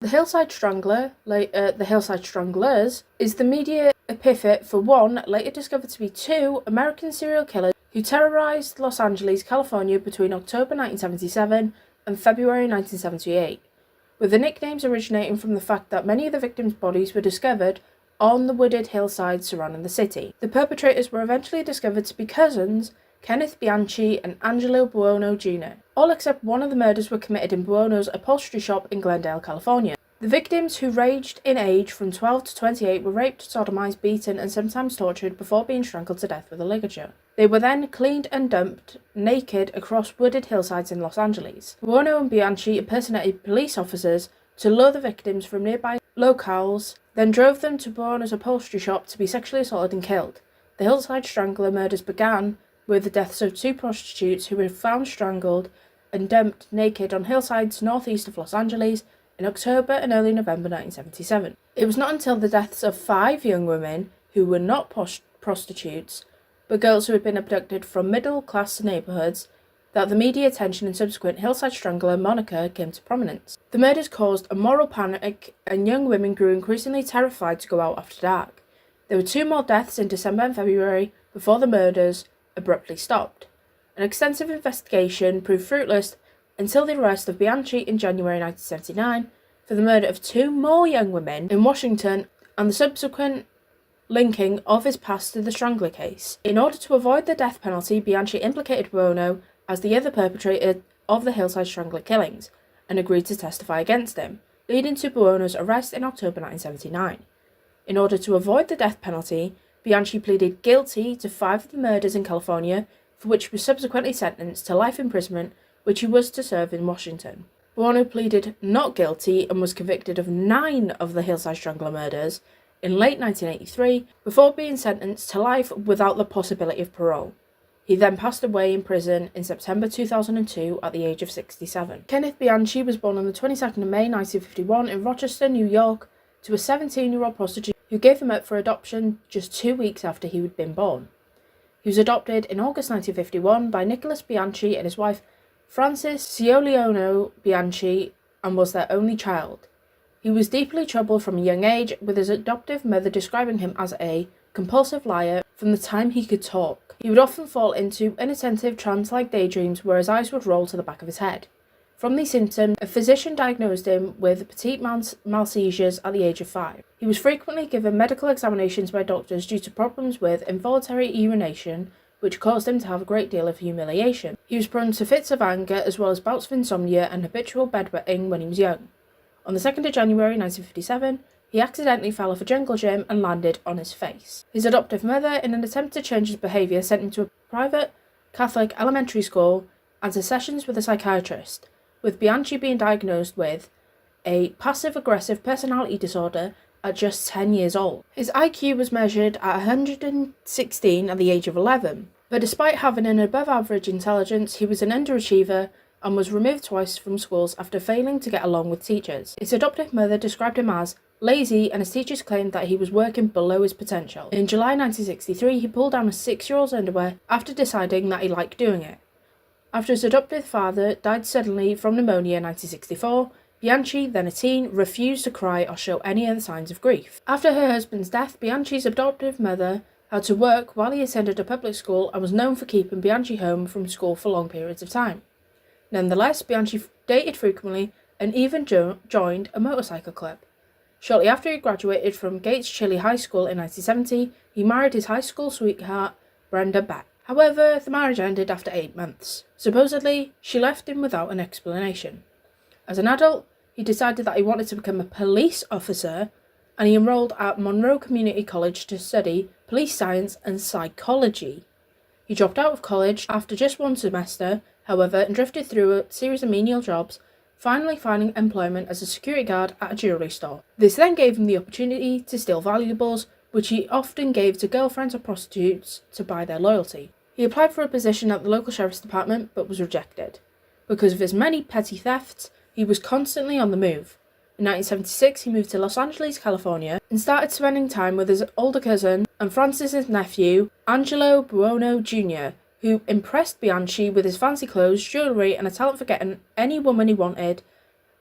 The Hillside Strangler, the Hillside Stranglers, is the media epithet for one, later discovered to be two, American serial killers who terrorized Los Angeles, California between October 1977 and February 1978, with the nicknames originating from the fact that many of the victims' bodies were discovered on the wooded hillsides surrounding the city. The perpetrators were eventually discovered to be cousins Kenneth Bianchi and Angelo Buono Jr. All except one of the murders were committed in Buono's upholstery shop in Glendale, California. The victims, who ranged in age from 12 to 28, were raped, sodomized, beaten, and sometimes tortured before being strangled to death with a ligature. They were then cleaned and dumped naked across wooded hillsides in Los Angeles. Buono and Bianchi impersonated police officers to lure the victims from nearby locales, then drove them to Buono's upholstery shop to be sexually assaulted and killed. The Hillside Strangler murders began with the deaths of two prostitutes who were found strangled and dumped naked on hillsides northeast of Los Angeles in October and early November 1977. It was not until the deaths of 5 young women who were not prostitutes, but girls who had been abducted from middle-class neighborhoods, that the media attention and subsequent Hillside Strangler moniker came to prominence. The murders caused a moral panic, and young women grew increasingly terrified to go out after dark. There were 2 more deaths in December and February before the murders abruptly stopped. An extensive investigation proved fruitless until the arrest of Bianchi in January 1979 for the murder of 2 more young women in Washington and the subsequent linking of his past to the Strangler case. In order to avoid the death penalty, Bianchi implicated Buono as the other perpetrator of the Hillside Strangler killings and agreed to testify against him, leading to Buono's arrest in October 1979. In order to avoid the death penalty, Bianchi pleaded guilty to 5 of the murders in California, for which he was subsequently sentenced to life imprisonment, which he was to serve in Washington. Buono pleaded not guilty and was convicted of 9 of the Hillside Strangler murders in late 1983, before being sentenced to life without the possibility of parole. He then passed away in prison in September 2002 at the age of 67. Kenneth Bianchi was born on the 22nd of May 1951 in Rochester, New York, to a 17-year-old prostitute who gave him up for adoption just 2 weeks after he had been born. He was adopted in August 1951 by Nicholas Bianchi and his wife Frances Cioliano Bianchi, and was their only child. He was deeply troubled from a young age, with his adoptive mother describing him as a compulsive liar from the time he could talk. He would often fall into inattentive trance-like daydreams where his eyes would roll to the back of his head. From these symptoms, a physician diagnosed him with petite mal seizures at the age of 5. He was frequently given medical examinations by doctors due to problems with involuntary urination, which caused him to have a great deal of humiliation. He was prone to fits of anger, as well as bouts of insomnia and habitual bedwetting when he was young. On the 2nd of January 1957, he accidentally fell off a jungle gym and landed on his face. His adoptive mother, in an attempt to change his behaviour, sent him to a private Catholic elementary school and to sessions with a psychiatrist, with Bianchi being diagnosed with a passive-aggressive personality disorder at just 10 years old. His IQ was measured at 116 at the age of 11, but despite having an above-average intelligence, he was an underachiever and was removed twice from schools after failing to get along with teachers. His adoptive mother described him as lazy, and his teachers claimed that he was working below his potential. In July 1963, he pulled down a 6-year-old's underwear after deciding that he liked doing it. After his adoptive father died suddenly from pneumonia in 1964, Bianchi, then a teen, refused to cry or show any other signs of grief. After her husband's death, Bianchi's adoptive mother had to work while he attended a public school and was known for keeping Bianchi home from school for long periods of time. Nonetheless, Bianchi dated frequently and even joined a motorcycle club. Shortly after he graduated from Gates Chili High School in 1970, he married his high school sweetheart, Brenda Beck. However, the marriage ended after 8 months. Supposedly, she left him without an explanation. As an adult, he decided that he wanted to become a police officer, and he enrolled at Monroe Community College to study police science and psychology. He dropped out of college after just 1 semester, however, and drifted through a series of menial jobs, finally finding employment as a security guard at a jewellery store. This then gave him the opportunity to steal valuables, which he often gave to girlfriends or prostitutes to buy their loyalty. He applied for a position at the local sheriff's department, but was rejected. Because of his many petty thefts, he was constantly on the move. In 1976, he moved to Los Angeles, California, and started spending time with his older cousin and Francis's nephew, Angelo Buono Jr., who impressed Bianchi with his fancy clothes, jewellery, and a talent for getting any woman he wanted,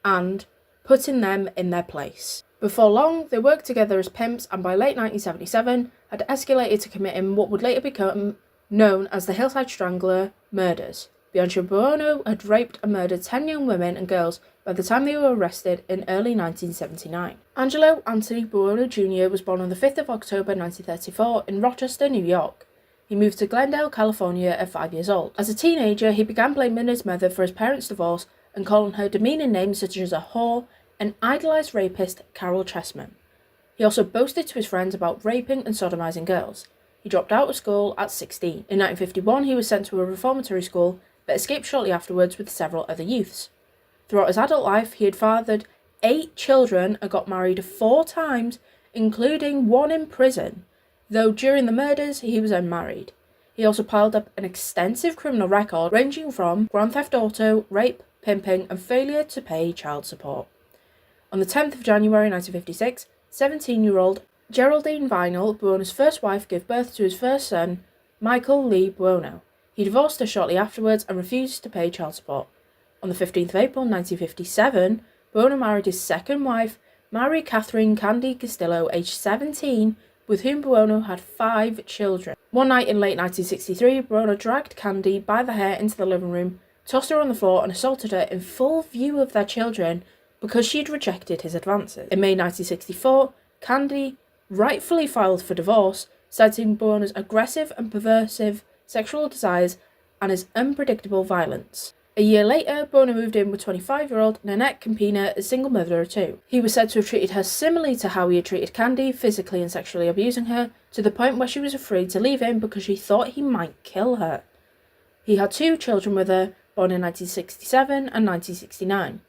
and putting them in their place. Before long, they worked together as pimps and by late 1977 had escalated to committing what would later become known as the Hillside Strangler murders. Bianchi and Buono had raped and murdered 10 young women and girls by the time they were arrested in early 1979. Angelo Anthony Buono Jr. was born on the 5th of October 1934 in Rochester, New York. He moved to Glendale, California at 5 years old. As a teenager, he began blaming his mother for his parents' divorce and calling her demeaning names such as a whore and idolised rapist Carol Chessman. He also boasted to his friends about raping and sodomizing girls. He dropped out of school at 16. In 1951, he was sent to a reformatory school, but escaped shortly afterwards with several other youths. Throughout his adult life, he had fathered 8 children and got married 4 times, including 1 in prison, though during the murders he was unmarried. He also piled up an extensive criminal record ranging from grand theft auto, rape, pimping, and failure to pay child support. On the 10th of January 1956, 17-year-old Geraldine Vinyl, Buono's first wife, gave birth to his first son, Michael Lee Buono. He divorced her shortly afterwards and refused to pay child support. On the 15th of April 1957, Buono married his second wife, Mary Catherine Candy Castillo, aged 17, with whom Buono had 5 children. One night in late 1963, Buono dragged Candy by the hair into the living room, tossed her on the floor and assaulted her in full view of their children because she had rejected his advances. In May 1964, Candy rightfully filed for divorce, citing Buono's aggressive and perversive sexual desires and his unpredictable violence. A year later, Buono moved in with 25-year-old Nanette Campina, a single mother of 2. He was said to have treated her similarly to how he had treated Candy, physically and sexually abusing her, to the point where she was afraid to leave him because she thought he might kill her. He had 2 children with her, born in 1967 and 1969.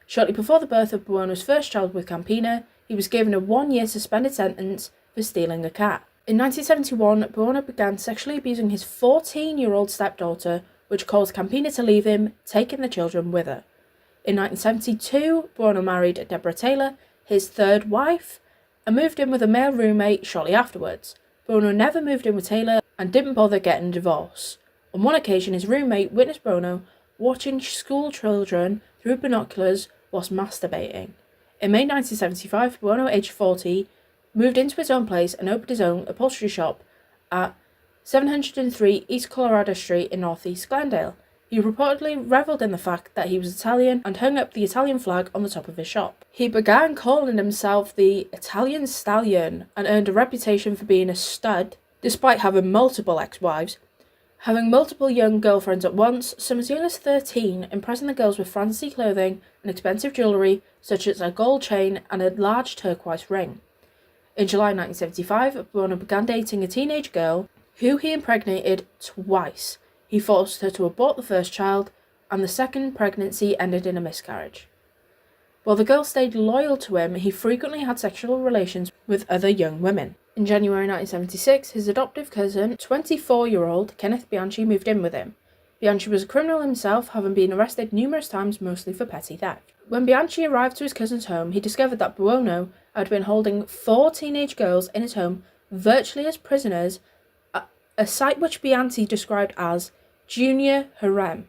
Shortly before the birth of Buono's first child with Campina, he was given a 1-year suspended sentence for stealing a cat. In 1971, Buono began sexually abusing his 14-year-old stepdaughter, which caused Campina to leave him, taking the children with her. In 1972, Buono married Deborah Taylor, his 3rd wife, and moved in with a male roommate shortly afterwards. Buono never moved in with Taylor and didn't bother getting a divorce. On one occasion, his roommate witnessed Buono watching school children through binoculars whilst masturbating. In May 1975, Buono, aged 40, moved into his own place and opened his own upholstery shop at 703 East Colorado Street in northeast Glendale. He reportedly revelled in the fact that he was Italian and hung up the Italian flag on the top of his shop. He began calling himself the Italian Stallion and earned a reputation for being a stud, despite having multiple ex-wives, having multiple young girlfriends at once, some as young as 13, impressing the girls with fancy clothing and expensive jewellery such as a gold chain and a large turquoise ring. In July 1975, Buono began dating a teenage girl who he impregnated twice. He forced her to abort the first child, and the second pregnancy ended in a miscarriage. While the girl stayed loyal to him, he frequently had sexual relations with other young women. In January 1976, his adoptive cousin, 24-year-old Kenneth Bianchi, moved in with him. Bianchi was a criminal himself, having been arrested numerous times, mostly for petty theft. When Bianchi arrived to his cousin's home, he discovered that Buono had been holding 4 teenage girls in his home virtually as prisoners, a sight which Bianchi described as junior harem.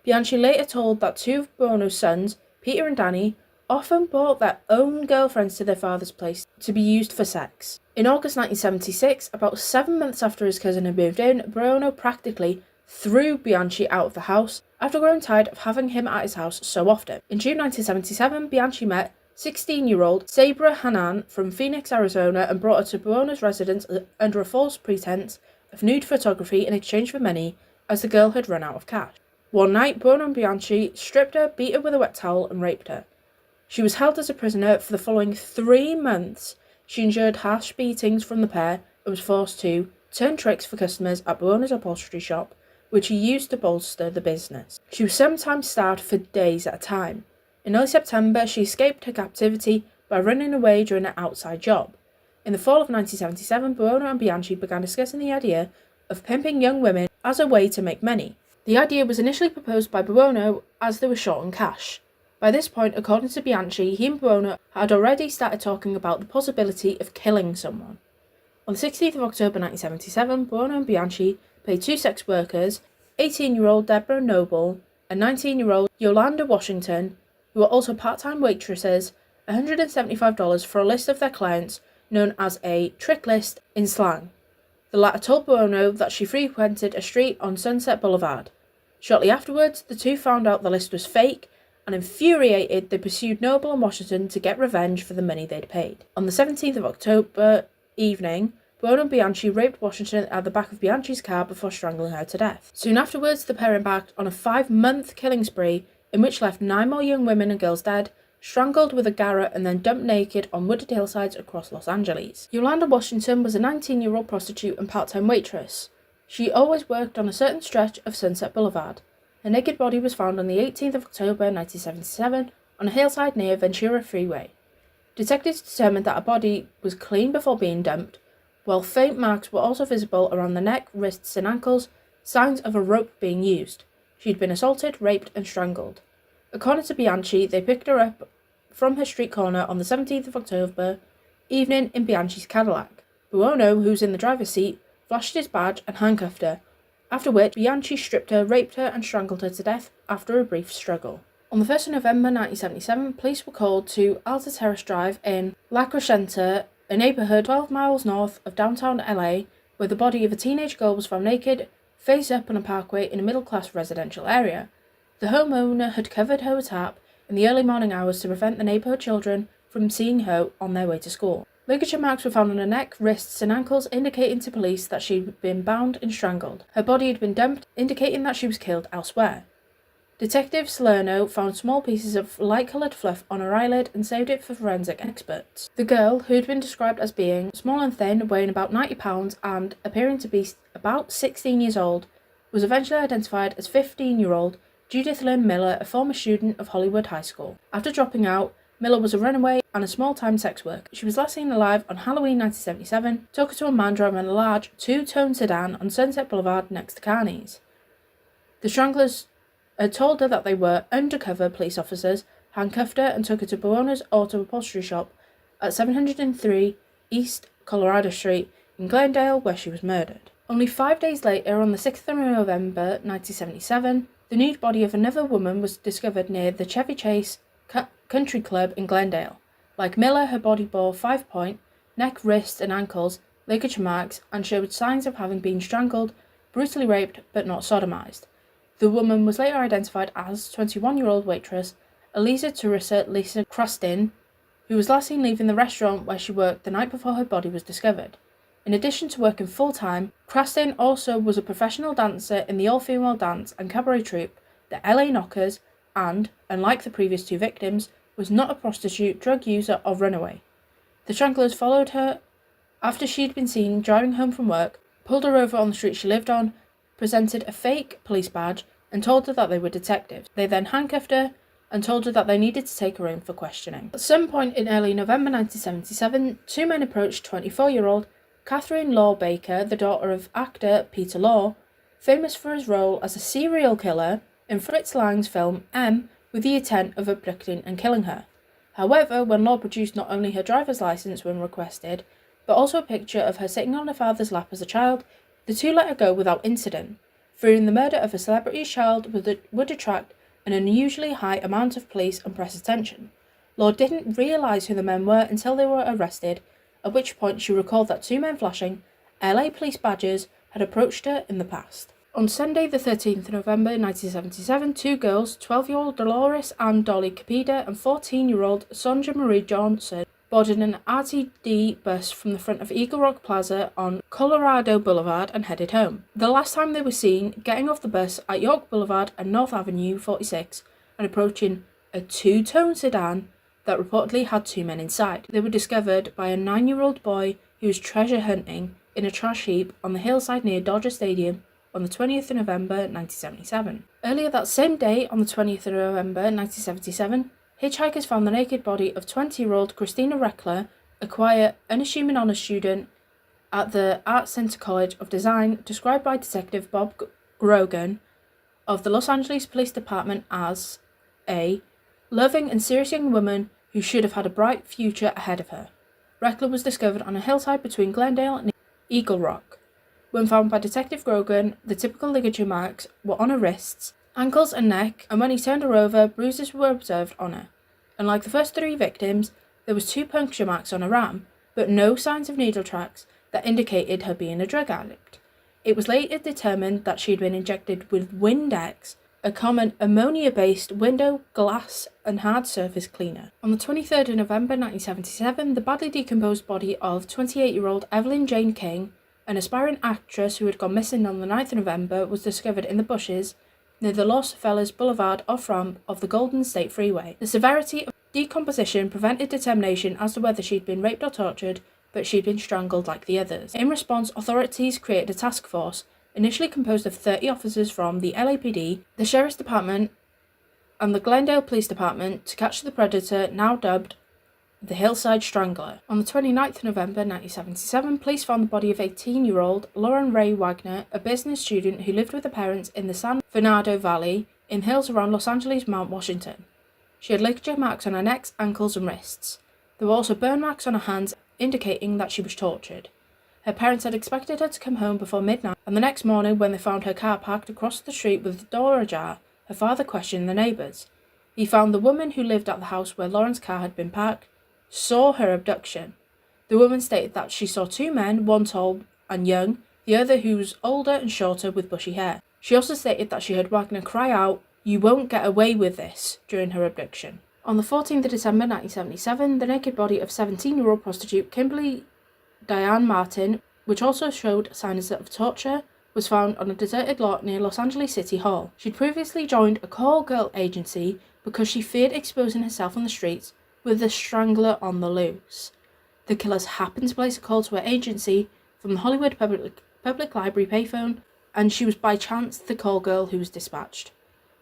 Bianchi later told that 2 of Buono's sons, Peter and Danny, often brought their own girlfriends to their father's place to be used for sex. In August 1976, about 7 months after his cousin had moved in, Buono practically threw Bianchi out of the house after growing tired of having him at his house so often. In June 1977, Bianchi met 16-year-old Sabra Hanan from Phoenix, Arizona, and brought her to Buono's residence under a false pretense of nude photography in exchange for money, as the girl had run out of cash. One night, Buono and Bianchi stripped her, beat her with a wet towel, and raped her. She was held as a prisoner for the following 3 months. She endured harsh beatings from the pair and was forced to turn tricks for customers at Buono's upholstery shop, which he used to bolster the business. She was sometimes starved for days at a time. In early September, she escaped her captivity by running away during an outside job. In the fall of 1977, Buono and Bianchi began discussing the idea of pimping young women as a way to make money. The idea was initially proposed by Buono as they were short on cash. By this point, according to Bianchi, he and Buono had already started talking about the possibility of killing someone. On the 16th of October 1977, Buono and Bianchi paid 2 sex workers, 18-year-old Deborah Noble and 19-year-old Yolanda Washington, who are also part-time waitresses, $175 for a list of their clients known as a trick list in slang. The latter told Buono that she frequented a street on Sunset Boulevard. Shortly afterwards, the two found out the list was fake, and infuriated, they pursued Noble and Washington to get revenge for the money they'd paid. On the 17th of October evening, Buono and Bianchi raped Washington at the back of Bianchi's car before strangling her to death. Soon afterwards, the pair embarked on a 5-month killing spree in which left 9 more young women and girls dead, strangled with a garrote and then dumped naked on wooded hillsides across Los Angeles. Yolanda Washington was a 19-year-old prostitute and part-time waitress. She always worked on a certain stretch of Sunset Boulevard. Her naked body was found on the 18th of October 1977 on a hillside near Ventura Freeway. Detectives determined that her body was clean before being dumped, while faint marks were also visible around the neck, wrists and ankles, signs of a rope being used. She had been assaulted, raped and strangled. According to Bianchi, they picked her up from her street corner on the 17th of October evening in Bianchi's Cadillac. Buono, who was in the driver's seat, flashed his badge and handcuffed her, after which Bianchi stripped her, raped her and strangled her to death after a brief struggle. On the 1st of November 1977, police were called to Alta Terrace Drive in La Crescenta, a neighbourhood 12 miles north of downtown LA, where the body of a teenage girl was found naked, face up on a parkway in a middle-class residential area. The homeowner had covered her with tarp in the early morning hours to prevent the neighbourhood children from seeing her on their way to school. Ligature marks were found on her neck, wrists and ankles, indicating to police that she had been bound and strangled. Her body had been dumped, indicating that she was killed elsewhere. Detective Salerno found small pieces of light-coloured fluff on her eyelid and saved it for forensic experts. The girl, who had been described as being small and thin, weighing about 90 pounds and appearing to be about 16 years old, was eventually identified as 15-year-old Judith Lynn Miller, a former student of Hollywood High School. After dropping out, Miller was a runaway and a small-time sex worker. She was last seen alive on Halloween 1977, took her to a man driving a large two-tone sedan on Sunset Boulevard next to Carney's. The Stranglers had told her that they were undercover police officers, handcuffed her and took her to Buono's auto upholstery shop at 703 East Colorado Street in Glendale, where she was murdered. Only 5 days later, on the 6th of November 1977, the nude body of another woman was discovered near the Chevy Chase Country Club in Glendale. Like Miller, her body bore 5-point, neck, wrists and ankles, ligature marks, and showed signs of having been strangled, brutally raped, but not sodomized. The woman was later identified as 21-year-old waitress Eliza Teresa Lisa Crastin, who was last seen leaving the restaurant where she worked the night before her body was discovered. In addition to working full-time, Crastin also was a professional dancer in the all-female dance and cabaret troupe, the LA Knockers, and, unlike the previous two victims, was not a prostitute, drug user or runaway. The Stranglers followed her after she'd been seen driving home from work, pulled her over on the street she lived on, presented a fake police badge and told her that they were detectives. They then handcuffed her and told her that they needed to take her in for questioning. At some point in early November 1977, two men approached 24-year-old Catherine Law Baker, the daughter of actor Peter Law, famous for his role as a serial killer in Fritz Lang's film M, with the intent of abducting and killing her. However, when Law produced not only her driver's license when requested, but also a picture of her sitting on her father's lap as a child, the two let her go without incident, fearing the murder of a celebrity's child would attract an unusually high amount of police and press attention. Law didn't realise who the men were until they were arrested, at which point she recalled that two men flashing LA police badges had approached her in the past. On Sunday, the 13th of November 1977, two girls, 12-year-old Dolores Ann Dolly Capida and 14-year-old Sonja Marie Johnson, boarded an RTD bus from the front of Eagle Rock Plaza on Colorado Boulevard and headed home. The last time they were seen getting off the bus at York Boulevard and North Avenue 46 and approaching a two-tone sedan that reportedly had two men inside. They were discovered by a 9-year-old boy who was treasure hunting in a trash heap on the hillside near Dodger Stadium on the 20th of November 1977. Earlier that same day, on the 20th of November 1977, hitchhikers found the naked body of 20-year-old Christina Reckler, a quiet, unassuming honor student at the Art Center College of Design, described by Detective Bob Grogan of the Los Angeles Police Department as a loving and serious young woman who should have had a bright future ahead of her. Reckler was discovered on a hillside between Glendale and Eagle Rock. When found by Detective Grogan, the typical ligature marks were on her wrists, ankles and neck, and when he turned her over, bruises were observed on her. Unlike the first 3 victims, there was 2 puncture marks on her arm, but no signs of needle tracks that indicated her being a drug addict. It was later determined that she had been injected with Windex, a common ammonia-based window, glass and hard surface cleaner. On the 23rd of November 1977, the badly decomposed body of 28-year-old Evelyn Jane King, an aspiring actress who had gone missing on the 9th of November, was discovered in the bushes near the Los Feliz Boulevard off-ramp of the Golden State Freeway. The severity of decomposition prevented determination as to whether she'd been raped or tortured, but she'd been strangled like the others. In response, authorities created a task force, initially composed of 30 officers from the LAPD, the Sheriff's Department, and the Glendale Police Department to catch the predator, now dubbed the Hillside Strangler. On the 29th of November 1977, police found the body of 18-year-old Lauren Ray Wagner, a business student who lived with her parents in the San Fernando Valley in hills around Los Angeles, Mount Washington. She had ligature marks on her neck, ankles, and wrists. There were also burn marks on her hands, indicating that she was tortured. Her parents had expected her to come home before midnight, and the next morning, when they found her car parked across the street with the door ajar, her father questioned the neighbours. He found the woman who lived at the house where Lauren's car had been parked saw her abduction. The woman stated that she saw 2 men, one tall and young, the other who was older and shorter with bushy hair. She also stated that she heard Wagner cry out, "You won't get away with this," during her abduction. On the 14th of December 1977, the naked body of 17-year-old prostitute Kimberly Diane Martin, which also showed signs of torture, was found on a deserted lot near Los Angeles City Hall. She'd previously joined a call girl agency because she feared exposing herself on the streets with the Strangler on the loose. The killers happened to place a call to her agency from the Hollywood Public Library payphone, and she was by chance the call girl who was dispatched.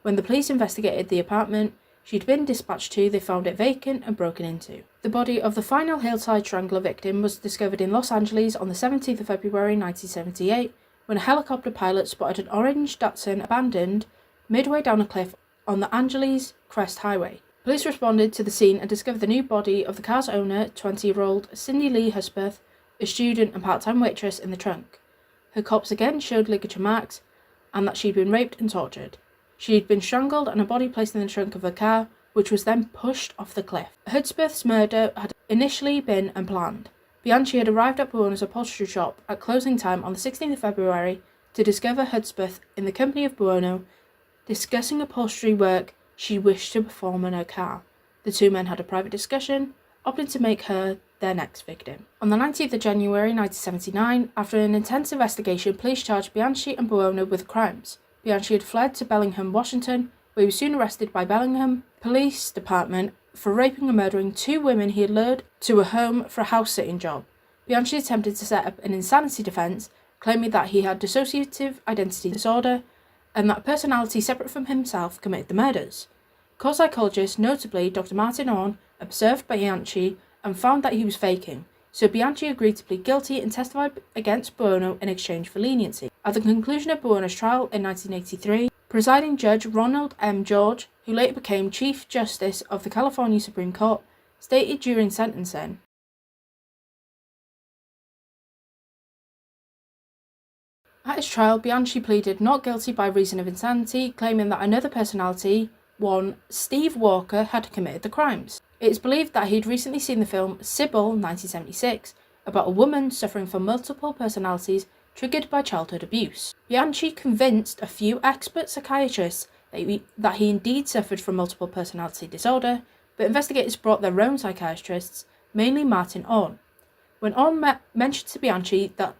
When the police investigated the apartment she'd been dispatched to, they found it vacant and broken into. The body of the final Hillside Strangler victim was discovered in Los Angeles on the 17th of February 1978, when a helicopter pilot spotted an orange Datsun abandoned midway down a cliff on the Angeles Crest Highway. Police responded to the scene and discovered the new body of the car's owner, 20-year-old Cindy Lee Husbeth, a student and part-time waitress, in the trunk. Her corpse again showed ligature marks, and that she'd been raped and tortured. She had been strangled and her body placed in the trunk of her car, which was then pushed off the cliff. Hudspeth's murder had initially been unplanned. Bianchi had arrived at Buono's upholstery shop at closing time on the 16th of February to discover Hudspeth in the company of Buono, discussing upholstery work she wished to perform on her car. The 2 men had a private discussion, opting to make her their next victim. On the 19th of January 1979, after an intense investigation, police charged Bianchi and Buono with crimes. Bianchi had fled to Bellingham, Washington, where he was soon arrested by Bellingham Police Department for raping and murdering 2 women he had lured to a home for a house-sitting job. Bianchi attempted to set up an insanity defence, claiming that he had dissociative identity disorder and that a personality separate from himself committed the murders. Court psychologist, notably Dr. Martin Orn, observed Bianchi and found that he was faking, so Bianchi agreed to plead guilty and testified against Buono in exchange for leniency. At the conclusion of Buono's trial in 1983, presiding Judge Ronald M. George, who later became Chief Justice of the California Supreme Court, stated during sentencing, at his trial, Bianchi pleaded not guilty by reason of insanity, claiming that another personality, one Steve Walker, had committed the crimes. It is believed that he had recently seen the film Sybil, 1976, about a woman suffering from multiple personalities triggered by childhood abuse. Bianchi convinced a few expert psychiatrists that he indeed suffered from multiple personality disorder, but investigators brought their own psychiatrists, mainly Martin Orn. When Orn mentioned to Bianchi that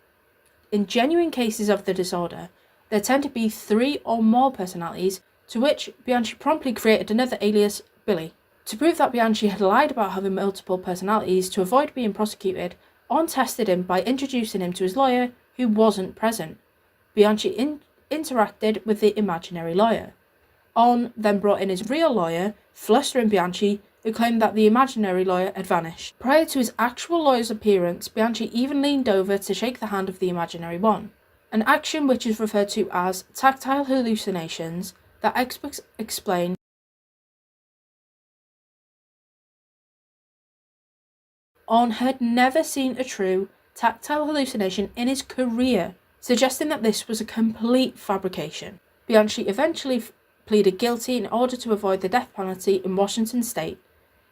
in genuine cases of the disorder, there tend to be 3 or more personalities, to which Bianchi promptly created another alias, Billy. To prove that Bianchi had lied about having multiple personalities to avoid being prosecuted, Orn tested him by introducing him to his lawyer, who wasn't present. Bianchi interacted with the imaginary lawyer. Orn then brought in his real lawyer, flustering Bianchi, who claimed that the imaginary lawyer had vanished. Prior to his actual lawyer's appearance, Bianchi even leaned over to shake the hand of the imaginary one, an action which is referred to as tactile hallucinations that experts explain. Orn had never seen a true tactile hallucination in his career, suggesting that this was a complete fabrication. Bianchi eventually pleaded guilty in order to avoid the death penalty in Washington state.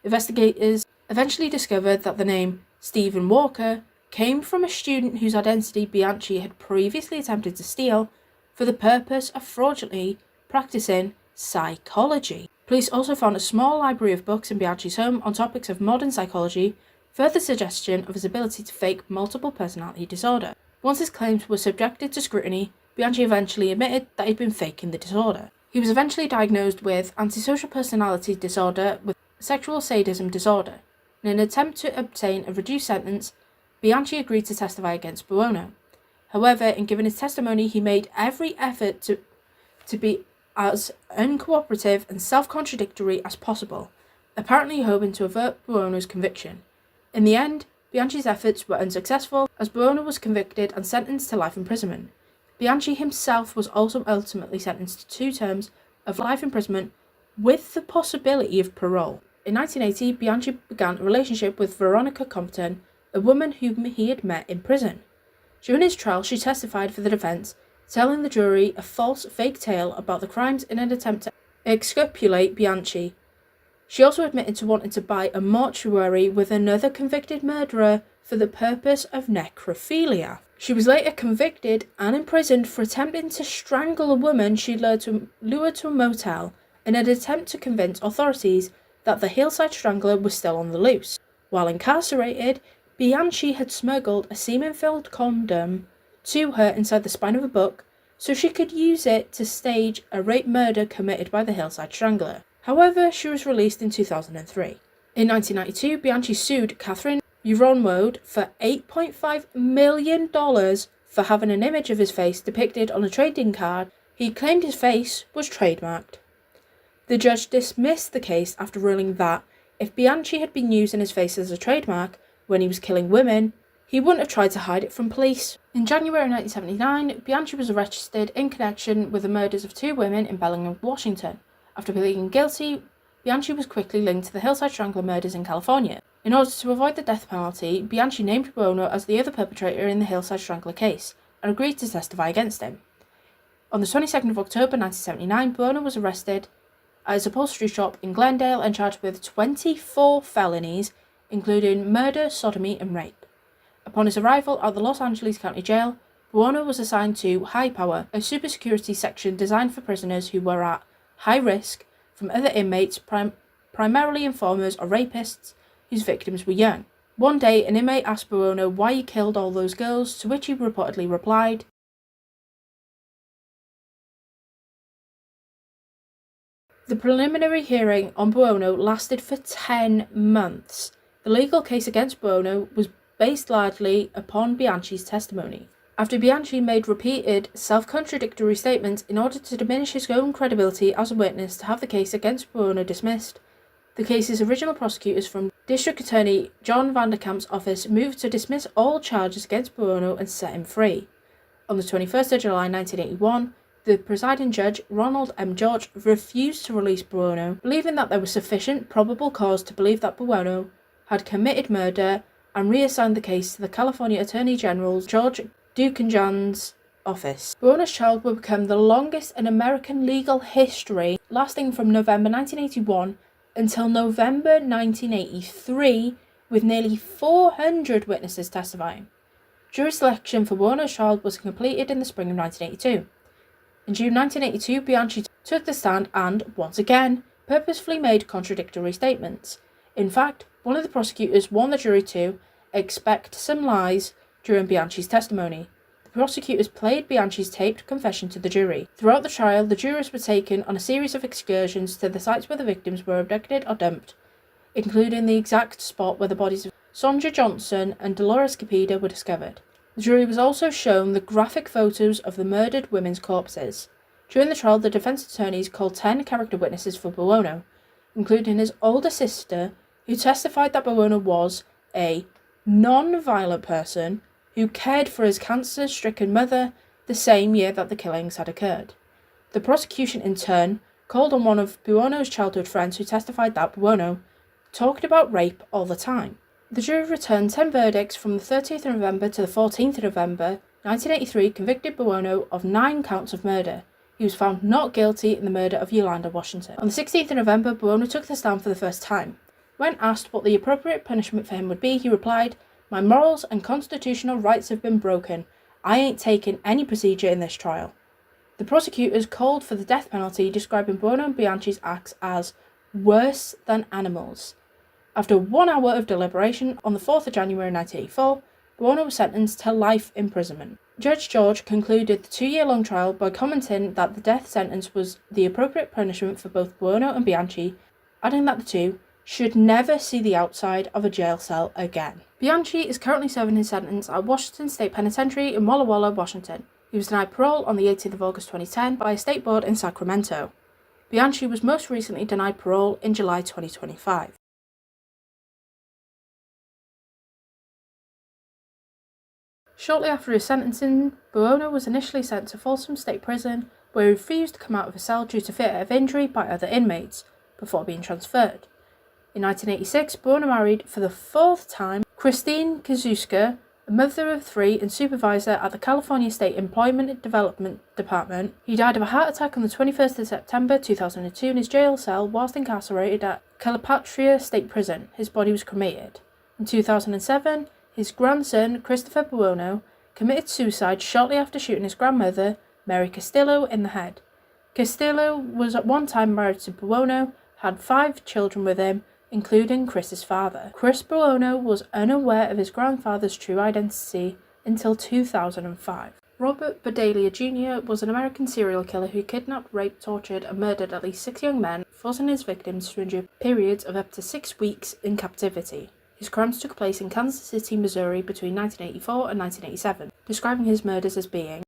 Investigators eventually discovered that the name Stephen Walker came from a student whose identity Bianchi had previously attempted to steal for the purpose of fraudulently practicing psychology. Police also found a small library of books in Bianchi's home on topics of modern psychology, further suggestion of his ability to fake multiple personality disorder. Once his claims were subjected to scrutiny, Bianchi eventually admitted that he'd been faking the disorder. He was eventually diagnosed with antisocial personality disorder with sexual sadism disorder. In an attempt to obtain a reduced sentence, Bianchi agreed to testify against Buono. However, in giving his testimony, he made every effort to be as uncooperative and self-contradictory as possible, apparently hoping to avert Buono's conviction. In the end, Bianchi's efforts were unsuccessful, as Buono was convicted and sentenced to life imprisonment. Bianchi himself was also ultimately sentenced to 2 terms of life imprisonment with the possibility of parole. In 1980, Bianchi began a relationship with Veronica Compton, a woman whom he had met in prison. During his trial, she testified for the defense, telling the jury a false, fake tale about the crimes in an attempt to exculpate Bianchi. She also admitted to wanting to buy a mortuary with another convicted murderer for the purpose of necrophilia. She was later convicted and imprisoned for attempting to strangle a woman she lured to a motel in an attempt to convince authorities that the Hillside Strangler was still on the loose. While incarcerated, Bianchi had smuggled a semen-filled condom to her inside the spine of a book so she could use it to stage a rape murder committed by the Hillside Strangler. However, she was released in 2003. In 1992, Bianchi sued Catherine Uronwode for $8.5 million for having an image of his face depicted on a trading card. He claimed his face was trademarked. The judge dismissed the case after ruling that if Bianchi had been using his face as a trademark when he was killing women, he wouldn't have tried to hide it from police. In January 1979, Bianchi was arrested in connection with the murders of 2 women in Bellingham, Washington. After pleading guilty, Bianchi was quickly linked to the Hillside Strangler murders in California. In order to avoid the death penalty, Bianchi named Buono as the other perpetrator in the Hillside Strangler case and agreed to testify against him. On the 22nd of October 1979, Buono was arrested at his upholstery shop in Glendale and charged with 24 felonies, including murder, sodomy, and rape. Upon his arrival at the Los Angeles County Jail, Buono was assigned to High Power, a super security section designed for prisoners who were at high risk from other inmates, primarily informers or rapists whose victims were young. One day, an inmate asked Buono why he killed all those girls, to which he reportedly replied, The preliminary hearing on Buono lasted for 10 months. The legal case against Buono was based largely upon Bianchi's testimony. After Bianchi made repeated self-contradictory statements in order to diminish his own credibility as a witness to have the case against Buono dismissed, the case's original prosecutors from District Attorney John Vanderkamp's office moved to dismiss all charges against Buono and set him free. On the 21st of July 1981, the presiding judge, Ronald M. George, refused to release Buono, believing that there was sufficient probable cause to believe that Buono had committed murder, and reassigned the case to the California Attorney General George Dukanjan's office. Buono's trial would become the longest in American legal history, lasting from November 1981 until November 1983, with nearly 400 witnesses testifying. Jury selection for Buono's trial was completed in the spring of 1982. In June 1982, Bianchi took the stand and, once again, purposefully made contradictory statements. In fact, one of the prosecutors warned the jury to expect some lies during Bianchi's testimony. The prosecutors played Bianchi's taped confession to the jury. Throughout the trial, the jurors were taken on a series of excursions to the sites where the victims were abducted or dumped, including the exact spot where the bodies of Sonja Johnson and Dolores Capida were discovered. The jury was also shown the graphic photos of the murdered women's corpses. During the trial, the defense attorneys called 10 character witnesses for Buono, including his older sister, who testified that Buono was a non-violent person who cared for his cancer-stricken mother the same year that the killings had occurred. The prosecution, in turn, called on one of Buono's childhood friends who testified that Buono talked about rape all the time. The jury returned 10 verdicts from the 30th of November to the 14th of November 1983, convicted Buono of 9 counts of murder, He was found not guilty in the murder of Yolanda Washington. On the 16th of November, Buono took the stand for the first time. When asked what the appropriate punishment for him would be, he replied, "My morals and constitutional rights have been broken. I ain't taking any procedure in this trial." The prosecutors called for the death penalty, describing Buono and Bianchi's acts as worse than animals. After 1 hour of deliberation on the 4th of January 1984, Buono was sentenced to life imprisonment. Judge George concluded the 2-year-long trial by commenting that the death sentence was the appropriate punishment for both Buono and Bianchi, adding that the two should never see the outside of a jail cell again. Bianchi is currently serving his sentence at Washington State Penitentiary in Walla Walla, Washington. He was denied parole on the 18th of August 2010 by a state board in Sacramento. Bianchi was most recently denied parole in July 2025. Shortly after his sentencing, Buono was initially sent to Folsom State Prison, where he refused to come out of a cell due to fear of injury by other inmates, before being transferred. In 1986, Buono married, for the 4th time, Christine Kazuska, a mother of 3 and supervisor at the California State Employment Development Department. He died of a heart attack on the 21st of September 2002 in his jail cell whilst incarcerated at Calipatria State Prison. His body was cremated. In 2007, his grandson, Christopher Buono, committed suicide shortly after shooting his grandmother, Mary Castillo, in the head. Castillo was at one time married to Buono, had 5 children with him, including Chris's father. Chris Buono was unaware of his grandfather's true identity until 2005. Robert Berdella Jr. was an American serial killer who kidnapped, raped, tortured, and murdered at least 6 young men, forcing his victims to endure periods of up to 6 weeks in captivity. His crimes took place in Kansas City, Missouri between 1984 and 1987, describing his murders as being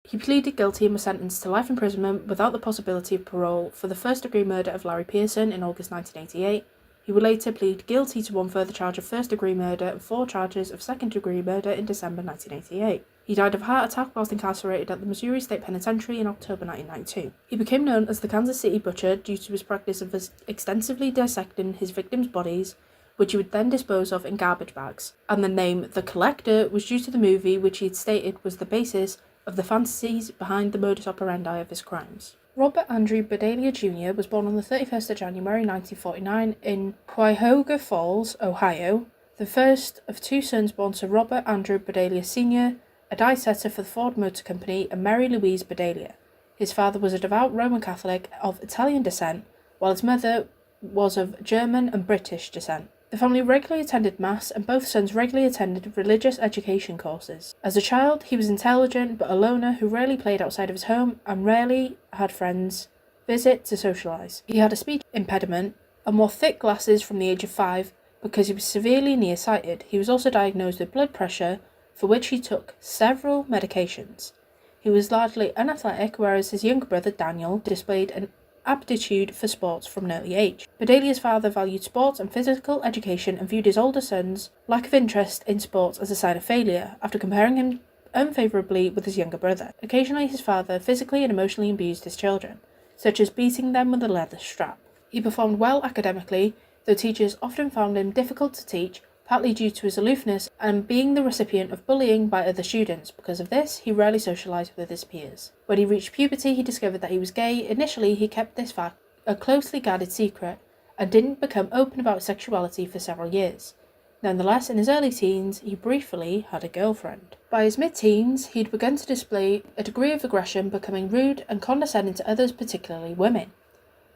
He pleaded guilty and was sentenced to life imprisonment without the possibility of parole for the first-degree murder of Larry Pearson in August 1988. He would later plead guilty to 1 further charge of first-degree murder and 4 charges of second-degree murder in December 1988. He died of a heart attack whilst incarcerated at the Missouri State Penitentiary in October 1992. He became known as the Kansas City Butcher due to his practice of extensively dissecting his victims' bodies, which he would then dispose of in garbage bags, and the name The Collector was due to the movie which he had stated was the basis of the fantasies behind the modus operandi of his crimes. Robert Andrew Berdella Jr. was born on the 31st of January 1949 in Cuyahoga Falls, Ohio, the first of 2 sons born to Robert Andrew Berdella Sr., a die setter for the Ford Motor Company, and Mary Louise Berdella. His father was a devout Roman Catholic of Italian descent, while his mother was of German and British descent. The family regularly attended Mass, and both sons regularly attended religious education courses. As a child, he was intelligent but a loner who rarely played outside of his home and rarely had friends visit to socialise. He had a speech impediment and wore thick glasses from the age of 5 because he was severely nearsighted. He was also diagnosed with blood pressure, for which he took several medications. He was largely unathletic, whereas his younger brother Daniel displayed an aptitude for sports from an early age. Berdella's father valued sports and physical education and viewed his older son's lack of interest in sports as a sign of failure, after comparing him unfavourably with his younger brother. Occasionally his father physically and emotionally abused his children, such as beating them with a leather strap. He performed well academically, though teachers often found him difficult to teach, partly due to his aloofness and being the recipient of bullying by other students. Because of this, he rarely socialised with his peers. When he reached puberty, he discovered that he was gay. Initially, he kept this fact a closely guarded secret and didn't become open about sexuality for several years. Nonetheless, in his early teens, he briefly had a girlfriend. By his mid-teens, he'd begun to display a degree of aggression, becoming rude and condescending to others, particularly women.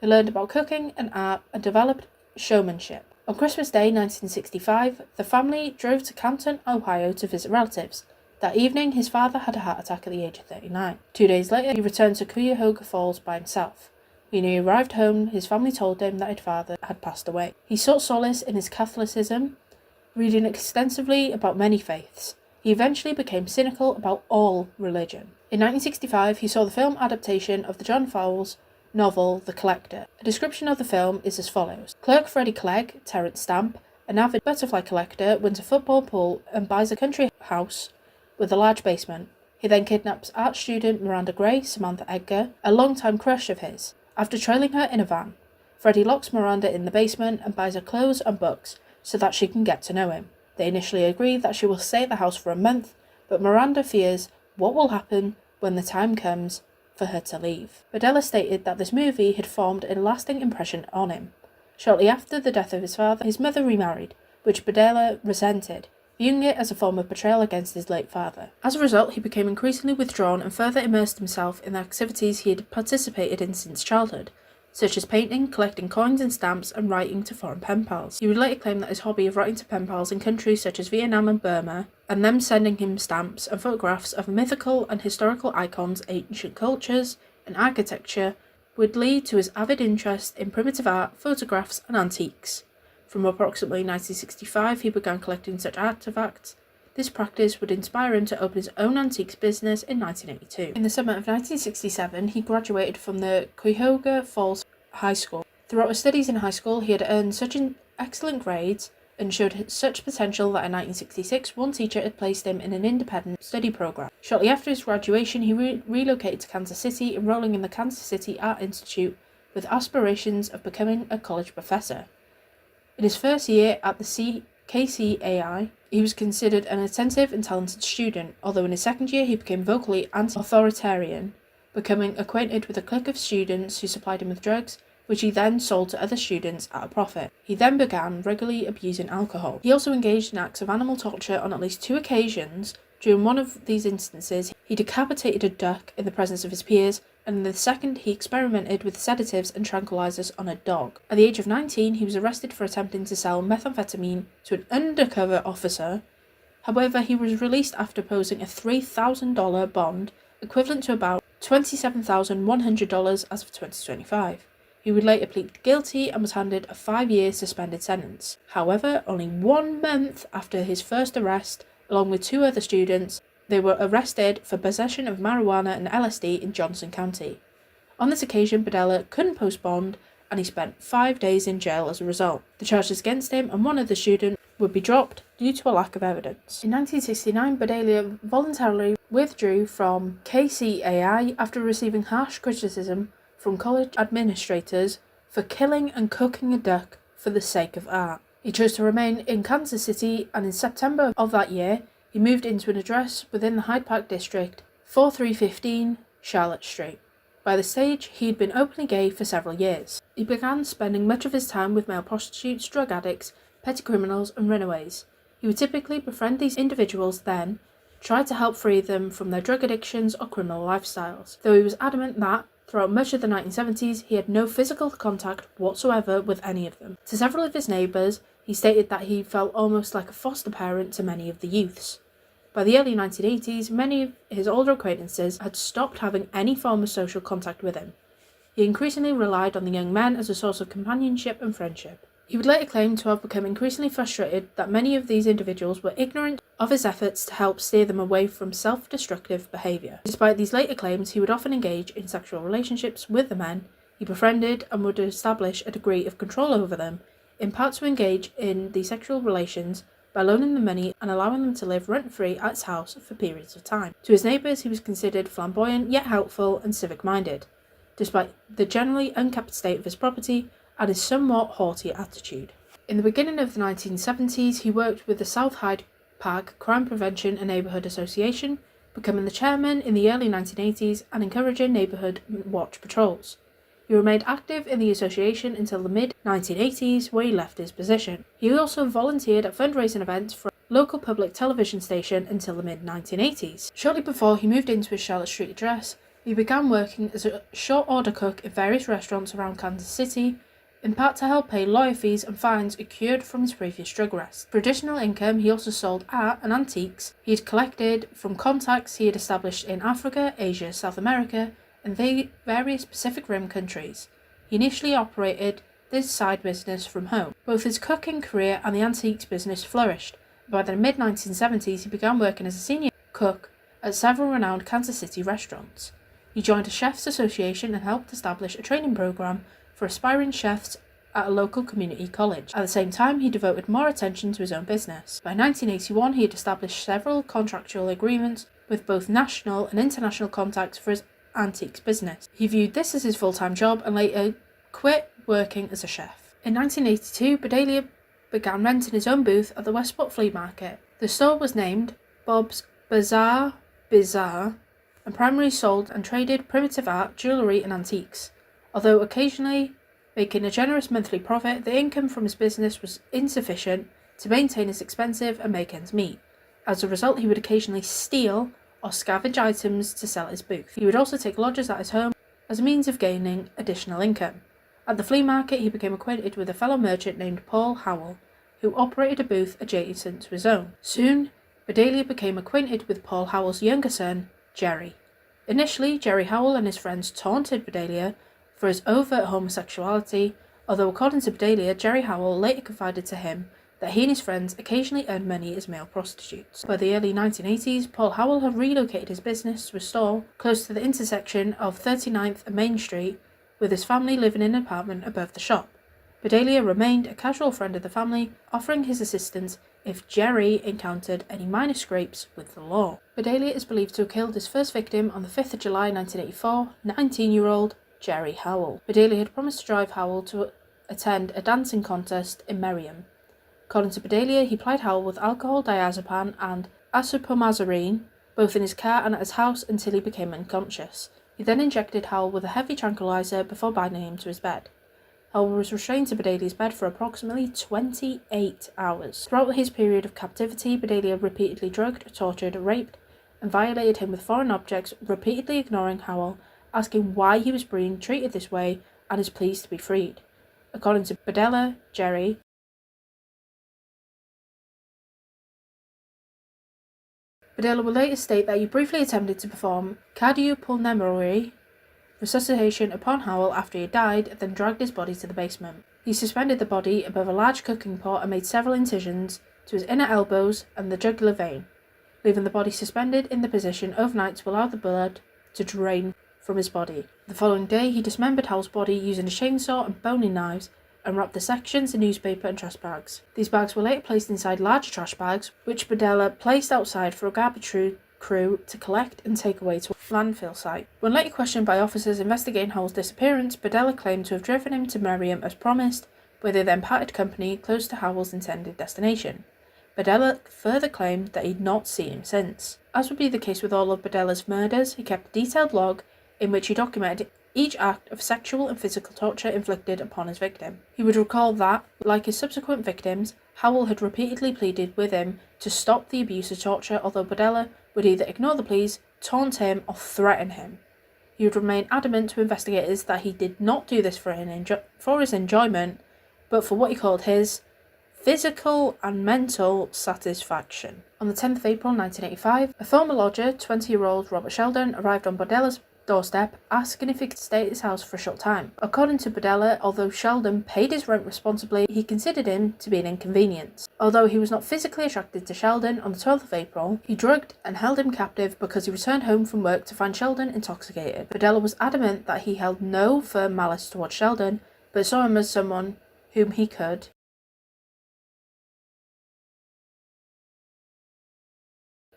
He learned about cooking and art and developed showmanship. On Christmas Day 1965, the family drove to Canton, Ohio to visit relatives. That evening, his father had a heart attack at the age of 39. 2 days later, he returned to Cuyahoga Falls by himself. When he arrived home, his family told him that his father had passed away. He sought solace in his Catholicism, reading extensively about many faiths. He eventually became cynical about all religion. In 1965, he saw the film adaptation of the John Fowles novel The Collector. A description of the film is as follows. Clerk Freddie Clegg, Terence Stamp, an avid butterfly collector, wins a football pool and buys a country house with a large basement. He then kidnaps art student Miranda Gray, Samantha Edgar, a longtime crush of his. After trailing her in a van, Freddie locks Miranda in the basement and buys her clothes and books so that she can get to know him. They initially agree that she will stay at the house for a month, but Miranda fears what will happen when the time comes for her to leave. Berdella stated that this movie had formed a lasting impression on him. Shortly after the death of his father, his mother remarried, which Berdella resented, viewing it as a form of betrayal against his late father. As a result, he became increasingly withdrawn and further immersed himself in the activities he had participated in since childhood, such as painting, collecting coins and stamps, and writing to foreign pen pals. He would later claim that his hobby of writing to pen pals in countries such as Vietnam and Burma, and them sending him stamps and photographs of mythical and historical icons, ancient cultures, and architecture, would lead to his avid interest in primitive art, photographs, and antiques. From approximately 1965, he began collecting such artifacts. This practice would inspire him to open his own antiques business in 1982. In the summer of 1967, he graduated from the Cuyahoga Falls High School. Throughout his studies in high school, he had earned such excellent grades and showed such potential that in 1966, one teacher had placed him in an independent study program. Shortly after his graduation, he relocated to Kansas City, enrolling in the Kansas City Art Institute with aspirations of becoming a college professor. In his first year at the KCAI, he was considered an attentive and talented student, although in his second year he became vocally anti-authoritarian, becoming acquainted with a clique of students who supplied him with drugs, which he then sold to other students at a profit. He then began regularly abusing alcohol. He also engaged in acts of animal torture on at least 2 occasions. During one of these instances, he decapitated a duck in the presence of his peers, and in the second he experimented with sedatives and tranquilizers on a dog. At the age of 19, he was arrested for attempting to sell methamphetamine to an undercover officer. However, he was released after posing a $3,000 bond, equivalent to about $27,100 as of 2025. He would later plead guilty and was handed a 5-year suspended sentence. However, only 1 month after his first arrest, along with 2 other students, they were arrested for possession of marijuana and LSD in Johnson County. On this occasion, Berdella couldn't post bond, and he spent 5 days in jail as a result. The charges against him and one other student would be dropped due to a lack of evidence. In 1969, Berdella voluntarily withdrew from KCAI after receiving harsh criticism from college administrators for killing and cooking a duck for the sake of art. He chose to remain in Kansas City, and in September of that year, he moved into an address within the Hyde Park district, 4315 Charlotte Street. By this stage, he had been openly gay for several years. He began spending much of his time with male prostitutes, drug addicts, petty criminals, and runaways. He would typically befriend these individuals, then try to help free them from their drug addictions or criminal lifestyles, though he was adamant that, throughout much of the 1970s, he had no physical contact whatsoever with any of them. To several of his neighbours, he stated that he felt almost like a foster parent to many of the youths. By the early 1980s, many of his older acquaintances had stopped having any form of social contact with him. He increasingly relied on the young men as a source of companionship and friendship. He would later claim to have become increasingly frustrated that many of these individuals were ignorant of his efforts to help steer them away from self-destructive behaviour. Despite these later claims, he would often engage in sexual relationships with the men he befriended and would establish a degree of control over them, in part to engage in the sexual relations by loaning them money and allowing them to live rent-free at his house for periods of time. To his neighbours, he was considered flamboyant yet helpful and civic-minded, despite the generally unkept state of his property and his somewhat haughty attitude. In the beginning of the 1970s, he worked with the South Hyde Park Crime Prevention and Neighbourhood Association, becoming the chairman in the early 1980s and encouraging neighbourhood watch patrols. He remained active in the association until the mid-1980s, where he left his position. He also volunteered at fundraising events for a local public television station until the mid-1980s. Shortly before he moved into his Charlotte Street address, he began working as a short-order cook in various restaurants around Kansas City, in part to help pay lawyer fees and fines accrued from his previous drug arrest. For additional income, he also sold art and antiques he had collected from contacts he had established in Africa, Asia, South America, and various Pacific Rim countries. He initially operated this side business from home. Both his cooking career and the antiques business flourished. By the mid-1970s, he began working as a senior cook at several renowned Kansas City restaurants. He joined a chefs association and helped establish a training program for aspiring chefs at a local community college. At the same time, he devoted more attention to his own business. By 1981, he had established several contractual agreements with both national and international contacts for his antiques business. He viewed this as his full-time job and later quit working as a chef. In 1982, Berdella began renting his own booth at the Westport Flea Market. The store was named Bob's bizarre, and primarily sold and traded primitive art, jewellery and antiques. Although occasionally making a generous monthly profit, the income from his business was insufficient to maintain his expenses and make ends meet. As a result, he would occasionally steal or scavenge items to sell at his booth. He would also take lodgers at his home as a means of gaining additional income. At the flea market, he became acquainted with a fellow merchant named Paul Howell, who operated a booth adjacent to his own. Soon, Berdella became acquainted with Paul Howell's younger son, Jerry. Initially, Jerry Howell and his friends taunted Berdella for his overt homosexuality, although according to Berdella, Jerry Howell later confided to him that he and his friends occasionally earned money as male prostitutes. By the early 1980s, Paul Howell had relocated his business to a store close to the intersection of 39th and Main Street, with his family living in an apartment above the shop. Berdella remained a casual friend of the family, offering his assistance if Jerry encountered any minor scrapes with the law. Berdella is believed to have killed his first victim on the 5th of July 1984, 19-year-old Jerry Howell. Berdella had promised to drive Howell to attend a dancing contest in Merriam. According to Berdella, he plied Howell with alcohol, diazepam and acetylmazarine, both in his car and at his house, until he became unconscious. He then injected Howell with a heavy tranquilizer before binding him to his bed. Howell was restrained to Berdella's bed for approximately 28 hours. Throughout his period of captivity, Berdella repeatedly drugged, tortured, raped, and violated him with foreign objects, repeatedly ignoring Howell, asking why he was being treated this way, and is pleased to be freed. According to Berdella, Jerry Berdella will later state that he briefly attempted to perform cardiopulmonary resuscitation upon Howell after he had died, then dragged his body to the basement. He suspended the body above a large cooking pot and made several incisions to his inner elbows and the jugular vein, leaving the body suspended in the position overnight to allow the blood to drain from his body. The following day, he dismembered Howell's body using a chainsaw and boning knives and wrapped the sections in newspaper and trash bags. These bags were later placed inside larger trash bags, which Berdella placed outside for a garbage crew to collect and take away to a landfill site. When later questioned by officers investigating Howell's disappearance, Berdella claimed to have driven him to Merriam as promised, where they then parted company close to Howell's intended destination. Berdella further claimed that he'd not seen him since. As would be the case with all of Berdella's murders, he kept a detailed log in which he documented each act of sexual and physical torture inflicted upon his victim. He would recall that, like his subsequent victims, Howell had repeatedly pleaded with him to stop the abuse of torture, although Berdella would either ignore the pleas, taunt him, or threaten him. He would remain adamant to investigators that he did not do this for his enjoyment, but for what he called his physical and mental satisfaction. On the 10th of April 1985, a former lodger, 20-year-old Robert Sheldon, arrived on Berdella's doorstep, asking if he could stay at his house for a short time. According to Berdella, although Sheldon paid his rent responsibly, he considered him to be an inconvenience. Although he was not physically attracted to Sheldon, on the 12th of April, he drugged and held him captive because he returned home from work to find Sheldon intoxicated. Berdella was adamant that he held no firm malice towards Sheldon, but saw him as someone whom he could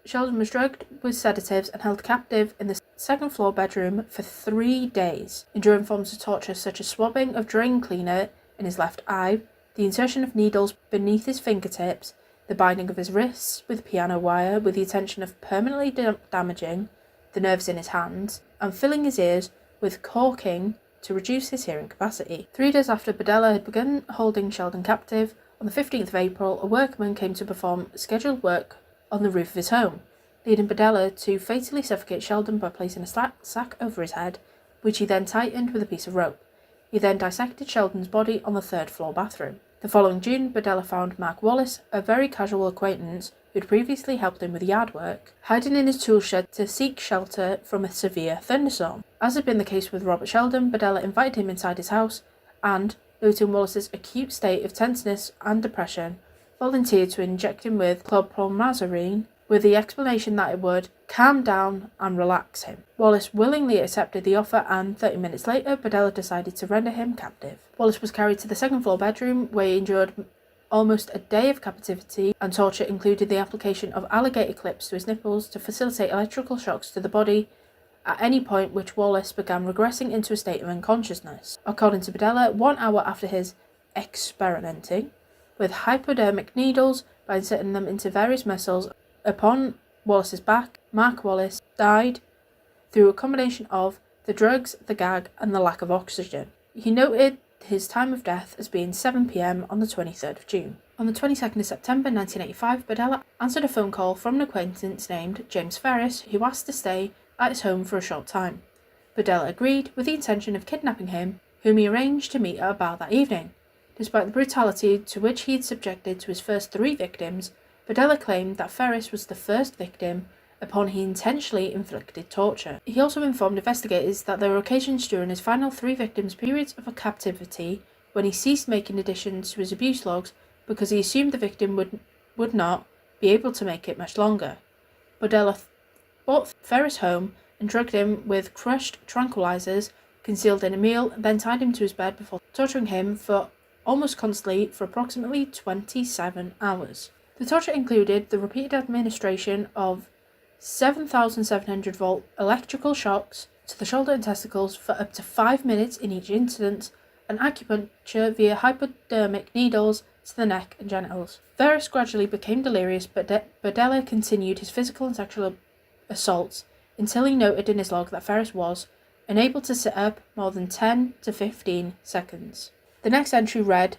Sheldon was drugged with sedatives and held captive in the second-floor bedroom for 3 days, enduring forms of torture such as swabbing of drain cleaner in his left eye, the insertion of needles beneath his fingertips, the binding of his wrists with piano wire with the intention of permanently damaging the nerves in his hands, and filling his ears with caulking to reduce his hearing capacity. 3 days after Berdella had begun holding Sheldon captive, on the 15th of April, a workman came to perform scheduled work on the roof of his home, leading Berdella to fatally suffocate Sheldon by placing a sack over his head, which he then tightened with a piece of rope. He then dissected Sheldon's body on the third-floor bathroom. The following June, Berdella found Mark Wallace, a very casual acquaintance who had previously helped him with yard work, hiding in his tool shed to seek shelter from a severe thunderstorm. As had been the case with Robert Sheldon, Berdella invited him inside his house and, noting Wallace's acute state of tenseness and depression, volunteered to inject him with chlorpromazine with the explanation that it would calm down and relax him. Wallace willingly accepted the offer, and 30 minutes later, Berdella decided to render him captive. Wallace was carried to the second-floor bedroom, where he endured almost a day of captivity, and torture included the application of alligator clips to his nipples to facilitate electrical shocks to the body, at any point which Wallace began regressing into a state of unconsciousness. According to Berdella, 1 hour after his experimenting with hypodermic needles by inserting them into various muscles upon Wallace's back, Mark Wallace died through a combination of the drugs, the gag, and the lack of oxygen. He noted his time of death as being 7 p.m. on the 23rd of June. On the 22nd of September 1985, Berdella answered a phone call from an acquaintance named James Ferris, who asked to stay at his home for a short time. Berdella agreed, with the intention of kidnapping him, whom he arranged to meet at a bar that evening. Despite the brutality to which he had subjected to his first 3 victims, Berdella claimed that Ferris was the first victim upon he intentionally inflicted torture. He also informed investigators that there were occasions during his final 3 victims' periods of captivity when he ceased making additions to his abuse logs because he assumed the victim would not be able to make it much longer. Berdella brought Ferris home and drugged him with crushed tranquilizers concealed in a meal, then tied him to his bed before torturing him for almost constantly for approximately 27 hours. The torture included the repeated administration of 7,700-volt electrical shocks to the shoulder and testicles for up to 5 minutes in each incident, and acupuncture via hypodermic needles to the neck and genitals. Ferris gradually became delirious, but Berdella continued his physical and sexual assaults until he noted in his log that Ferris was unable to sit up more than 10 to 15 seconds. The next entry read,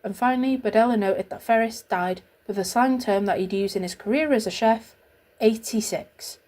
and finally, Berdella noted that Ferris died with a slang term that he'd used in his career as a chef, 86,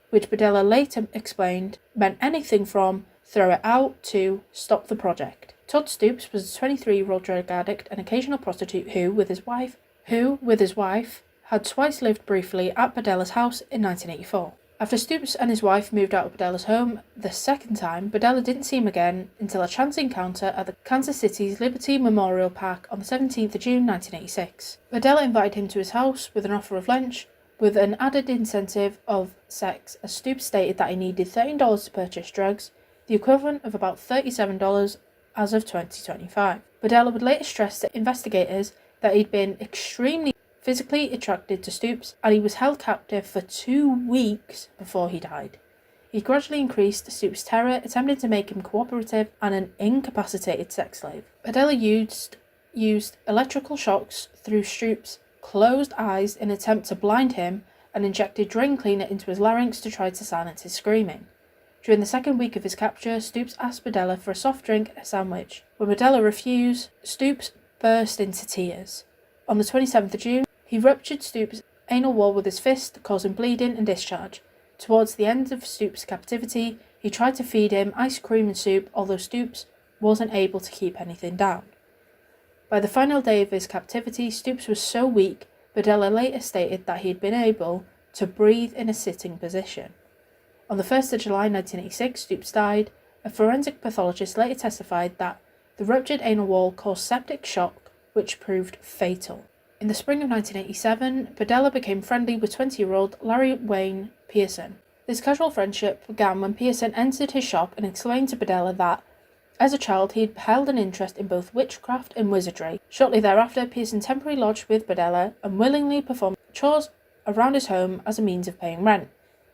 which Berdella later explained meant anything from throw it out to stop the project. Todd Stoops was a 23-year-old drug addict and occasional prostitute who, with his wife, had twice lived briefly at Berdella's house in 1984. After Stoops and his wife moved out of Berdella's home the second time, Berdella didn't see him again until a chance encounter at the Kansas City's Liberty Memorial Park on the 17th of June 1986. Berdella invited him to his house with an offer of lunch, with an added incentive of sex, as Stoops stated that he needed $13 to purchase drugs, the equivalent of about $37 as of 2025. Berdella would later stress to investigators that he'd been extremely physically attracted to Stoops, and he was held captive for 2 weeks before he died. He gradually increased Stoops' terror, attempting to make him cooperative and an incapacitated sex slave. Berdella used electrical shocks through Stoops' closed eyes in an attempt to blind him, and injected drain cleaner into his larynx to try to silence his screaming. During the second week of his capture, Stoops asked Berdella for a soft drink and a sandwich. When Berdella refused, Stoops burst into tears. On the 27th of June, he ruptured Stoops' anal wall with his fist, causing bleeding and discharge. Towards the end of Stoops' captivity, he tried to feed him ice cream and soup, although Stoops wasn't able to keep anything down. By the final day of his captivity, Stoops was so weak, Berdella later stated that he had been able to breathe in a sitting position. On the 1st of July 1986, Stoops died. A forensic pathologist later testified that the ruptured anal wall caused septic shock, which proved fatal. In the spring of 1987, Berdella became friendly with 20-year-old Larry Wayne Pearson. This casual friendship began when Pearson entered his shop and explained to Berdella that, as a child, he had held an interest in both witchcraft and wizardry. Shortly thereafter, Pearson temporarily lodged with Berdella and willingly performed chores around his home as a means of paying rent.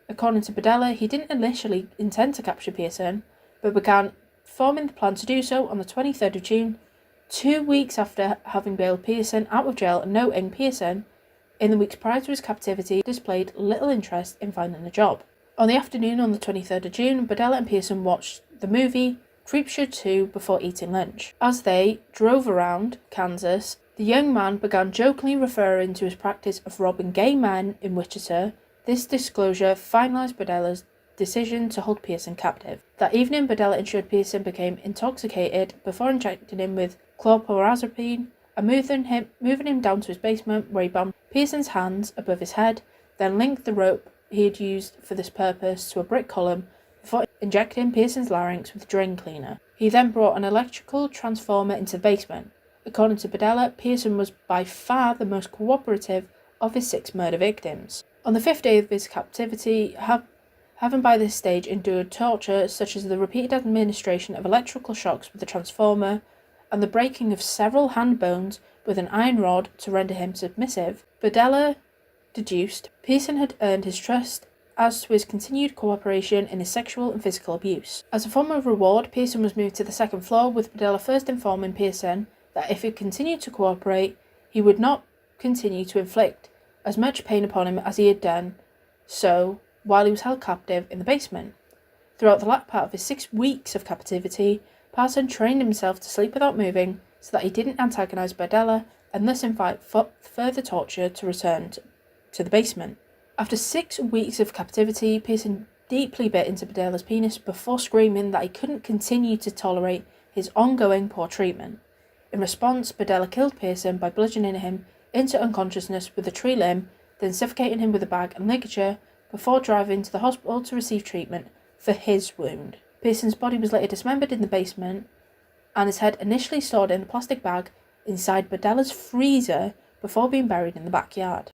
According to Berdella, he didn't initially intend to capture Pearson, but began forming the plan to do so on the 23rd of June, 2 weeks after having bailed Pearson out of jail, and noting Pearson, in the weeks prior to his captivity, displayed little interest in finding a job. On the afternoon on the 23rd of June, Berdella and Pearson watched the movie Creepshow 2 before eating lunch. As they drove around Kansas, the young man began jokingly referring to his practice of robbing gay men in Wichita. This disclosure finalized Berdella's decision to hold Pearson captive. That evening, Berdella ensured Pearson became intoxicated before injecting him with chlorphorazepine and moving him down to his basement, where he bound Pearson's hands above his head, then linked the rope he had used for this purpose to a brick column before injecting Pearson's larynx with drain cleaner. He then brought an electrical transformer into the basement. According to Berdella, Pearson was by far the most cooperative of his 6 murder victims. On the 5th day of his captivity, having by this stage endured torture such as the repeated administration of electrical shocks with the transformer and the breaking of several hand bones with an iron rod to render him submissive, Berdella deduced Pearson had earned his trust as to his continued cooperation in his sexual and physical abuse. As a form of reward, Pearson was moved to the 2nd floor, with Berdella first informing Pearson that if he continued to cooperate, he would not continue to inflict as much pain upon him as he had done so while he was held captive in the basement. Throughout the latter part of his 6 weeks of captivity, Parson trained himself to sleep without moving so that he didn't antagonize Berdella and thus invite further torture to return to the basement. After 6 weeks of captivity, Pearson deeply bit into Berdella's penis before screaming that he couldn't continue to tolerate his ongoing poor treatment. In response, Berdella killed Pearson by bludgeoning him into unconsciousness with a tree limb, then suffocating him with a bag and ligature before driving to the hospital to receive treatment for his wound. Pearson's body was later dismembered in the basement, and his head initially stored in a plastic bag inside Berdella's freezer before being buried in the backyard.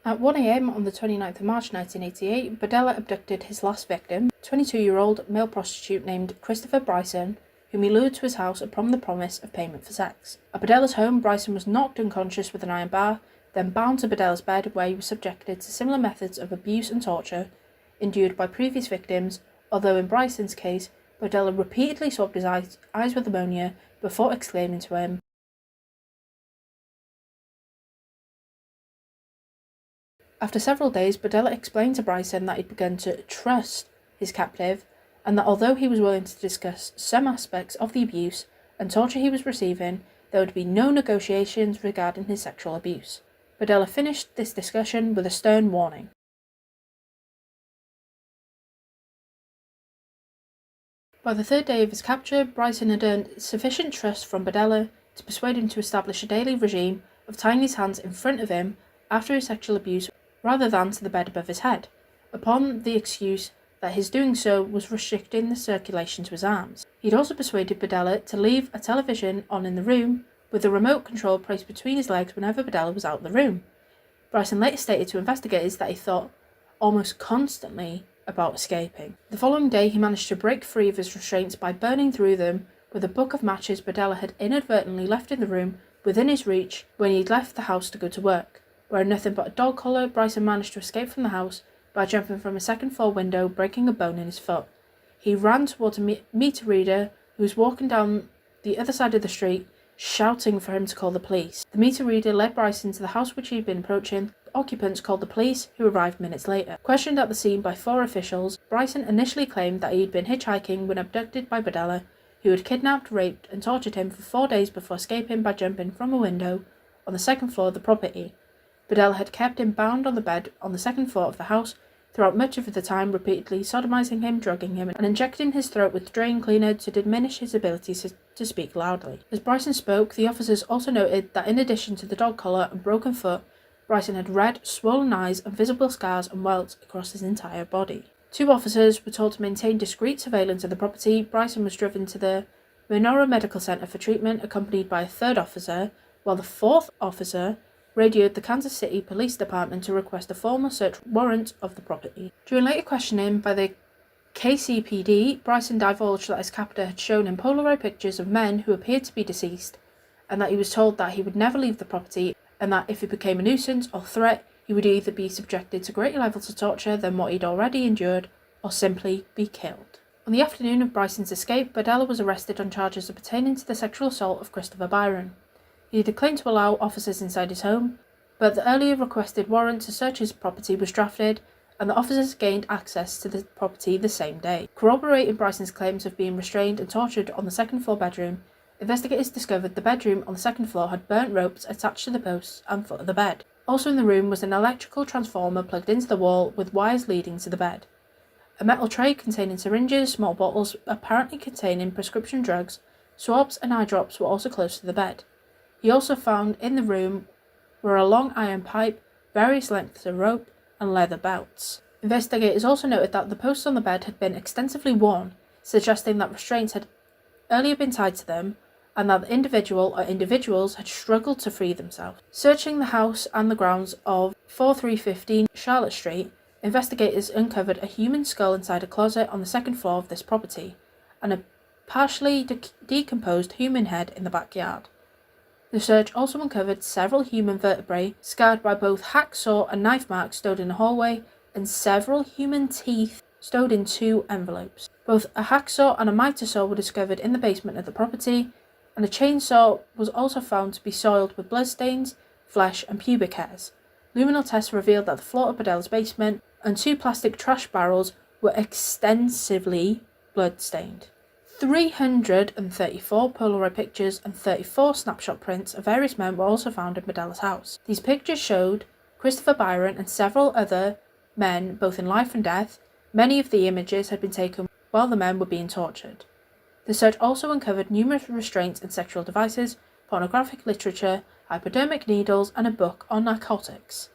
At 1 a.m. on the 29th of March 1988, Berdella abducted his last victim, 22-year-old male prostitute named Christopher Bryson, whom he lured to his house upon the promise of payment for sex. At Berdella's home, Bryson was knocked unconscious with an iron bar, then bound to Berdella's bed, where he was subjected to similar methods of abuse and torture endured by previous victims, although in Bryson's case, Berdella repeatedly swabbed his eyes with ammonia before exclaiming to him, After several days, Berdella explained to Bryson that he'd begun to trust his captive, and that although he was willing to discuss some aspects of the abuse and torture he was receiving, there would be no negotiations regarding his sexual abuse. Berdella finished this discussion with a stern warning. By the third day of his capture, Bryson had earned sufficient trust from Berdella to persuade him to establish a daily regime of tying his hands in front of him after his sexual abuse rather than to the bed above his head, upon the excuse that his doing so was restricting the circulation to his arms. He'd also persuaded Berdella to leave a television on in the room, with the remote control placed between his legs whenever Berdella was out of the room. Bryson later stated to investigators that he thought almost constantly about escaping. The following day, he managed to break free of his restraints by burning through them with a book of matches Berdella had inadvertently left in the room within his reach when he'd left the house to go to work. Wearing nothing but a dog collar, Bryson managed to escape from the house by jumping from a second-floor window, breaking a bone in his foot. He ran towards a meter reader who was walking down the other side of the street, shouting for him to call the police. The meter reader led Bryson to the house which he had been approaching. The occupants called the police, who arrived minutes later. Questioned at the scene by 4 officials, Bryson initially claimed that he had been hitchhiking when abducted by Berdella, who had kidnapped, raped, and tortured him for 4 days before escaping by jumping from a window on the second floor of the property. Berdella had kept him bound on the bed on the second floor of the house throughout much of the time, repeatedly sodomizing him, drugging him, and injecting his throat with drain cleaner to diminish his ability to speak loudly. As Bryson spoke, the officers also noted that in addition to the dog collar and broken foot, Bryson had red, swollen eyes and visible scars and welts across his entire body. 2 officers were told to maintain discreet surveillance of the property. Bryson was driven to the Menorah Medical Center for treatment, accompanied by a 3rd officer, while the 4th officer radioed the Kansas City Police Department to request a formal search warrant of the property. During later questioning by the KCPD, Bryson divulged that his captor had shown him Polaroid pictures of men who appeared to be deceased, and that he was told that he would never leave the property, and that if he became a nuisance or threat, he would either be subjected to greater levels of torture than what he'd already endured, or simply be killed. On the afternoon of Bryson's escape, Berdella was arrested on charges pertaining to the sexual assault of Christopher Byron. He declined to allow officers inside his home, but the earlier requested warrant to search his property was drafted, and the officers gained access to the property the same day. Corroborating Bryson's claims of being restrained and tortured on the second-floor bedroom, investigators discovered the bedroom on the second floor had burnt ropes attached to the posts and foot of the bed. Also in the room was an electrical transformer plugged into the wall with wires leading to the bed. A metal tray containing syringes, small bottles apparently containing prescription drugs, swabs and eye drops were also close to the bed. He also found in the room were a long iron pipe, various lengths of rope, and leather belts. Investigators also noted that the posts on the bed had been extensively worn, suggesting that restraints had earlier been tied to them, and that the individual or individuals had struggled to free themselves. Searching the house and the grounds of 4315 Charlotte Street, investigators uncovered a human skull inside a closet on the second floor of this property, and a partially decomposed human head in the backyard. The search also uncovered several human vertebrae scarred by both hacksaw and knife marks stowed in a hallway, and several human teeth stowed in 2 envelopes. Both a hacksaw and a miter saw were discovered in the basement of the property, and a chainsaw was also found to be soiled with bloodstains, flesh and pubic hairs. Luminal tests revealed that the floor of Berdella's basement and 2 plastic trash barrels were extensively blood-stained. 334 Polaroid pictures and 34 snapshot prints of various men were also found in Berdella's house. These pictures showed Christopher Byron and several other men, both in life and death. Many of the images had been taken while the men were being tortured. The search also uncovered numerous restraints and sexual devices, pornographic literature, hypodermic needles, and a book on narcotics.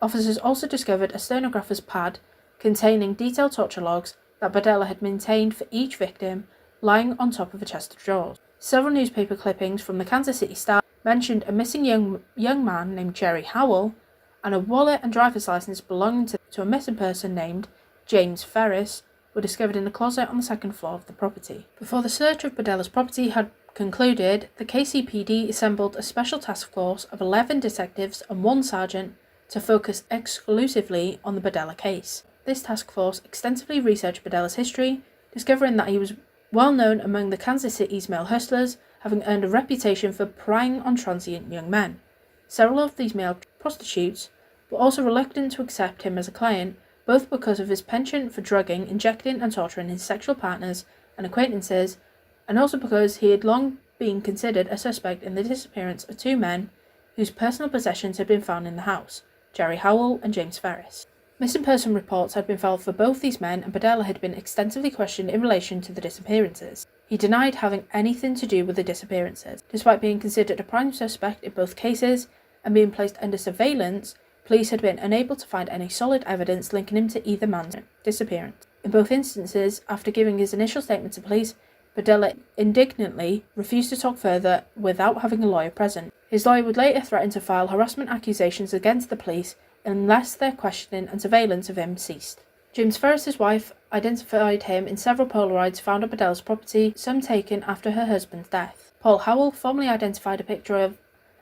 Officers also discovered a stenographer's pad containing detailed torture logs that Berdella had maintained for each victim, lying on top of a chest of drawers. Several newspaper clippings from the Kansas City Star mentioned a missing young man named Jerry Howell, and a wallet and driver's license belonging to a missing person named James Ferris were discovered in a closet on the 2nd floor of the property. Before the search of Berdella's property had concluded, the KCPD assembled a special task force of 11 detectives and 1 sergeant to focus exclusively on the Berdella case. This task force extensively researched Berdella's history, discovering that he was well known among the Kansas City's male hustlers, having earned a reputation for preying on transient young men. Several of these male prostitutes were also reluctant to accept him as a client, both because of his penchant for drugging, injecting and torturing his sexual partners and acquaintances, and also because he had long been considered a suspect in the disappearance of 2 men whose personal possessions had been found in the house, Jerry Howell and James Ferris. Missing person reports had been filed for both these men, and Berdella had been extensively questioned in relation to the disappearances. He denied having anything to do with the disappearances. Despite being considered a prime suspect in both cases and being placed under surveillance, police had been unable to find any solid evidence linking him to either man's disappearance. In both instances, after giving his initial statement to police, Berdella indignantly refused to talk further without having a lawyer present. His lawyer would later threaten to file harassment accusations against the police unless their questioning and surveillance of him ceased. James Ferris's wife identified him in several Polaroids found at Berdella's property, some taken after her husband's death. Paul Howell formerly identified a picture of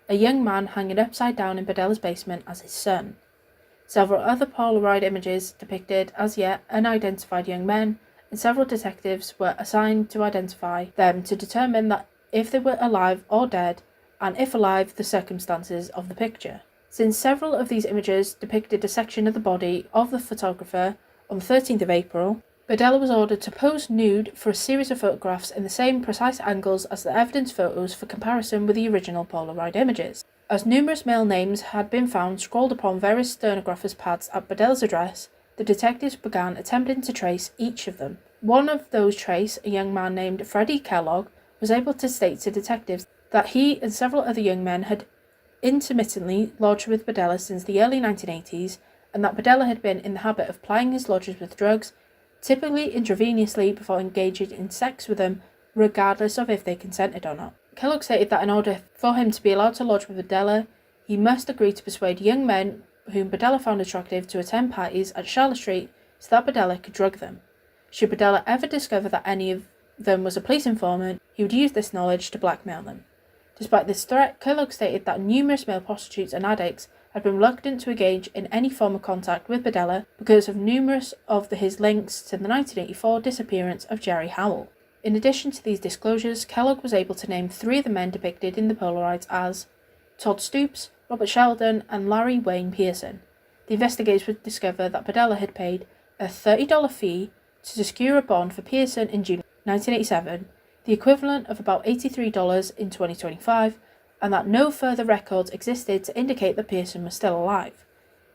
a young man hanging upside down in Berdella's basement as his son. Several other Polaroid images depicted as yet unidentified young men, and several detectives were assigned to identify them to determine that if they were alive or dead, and if alive, the circumstances of the picture. Since several of these images depicted a section of the body of the photographer on the 13th of April, Berdella was ordered to pose nude for a series of photographs in the same precise angles as the evidence photos for comparison with the original Polaroid images. As numerous male names had been found scrawled upon various stenographers' pads at Berdella's address, the detectives began attempting to trace each of them. One of those traced, a young man named Freddie Kellogg, was able to state to detectives that he and several other young men had intermittently lodged with Berdella since the early 1980s, and that Berdella had been in the habit of plying his lodgers with drugs, typically intravenously, before engaging in sex with them, regardless of if they consented or not. Kellogg stated that in order for him to be allowed to lodge with Berdella, he must agree to persuade young men whom Berdella found attractive to attend parties at Charlotte Street so that Berdella could drug them. Should Berdella ever discover that any of them was a police informant, he would use this knowledge to blackmail them. Despite this threat, Kellogg stated that numerous male prostitutes and addicts had been reluctant to engage in any form of contact with Berdella because of numerous of his links to the 1984 disappearance of Jerry Howell. In addition to these disclosures, Kellogg was able to name 3 of the men depicted in the Polaroids as Todd Stoops, Robert Sheldon, and Larry Wayne Pearson. The investigators would discover that Berdella had paid a $30 fee to secure a bond for Pearson in June 1987, the equivalent of about $83 in 2025, and that no further records existed to indicate that Pearson was still alive.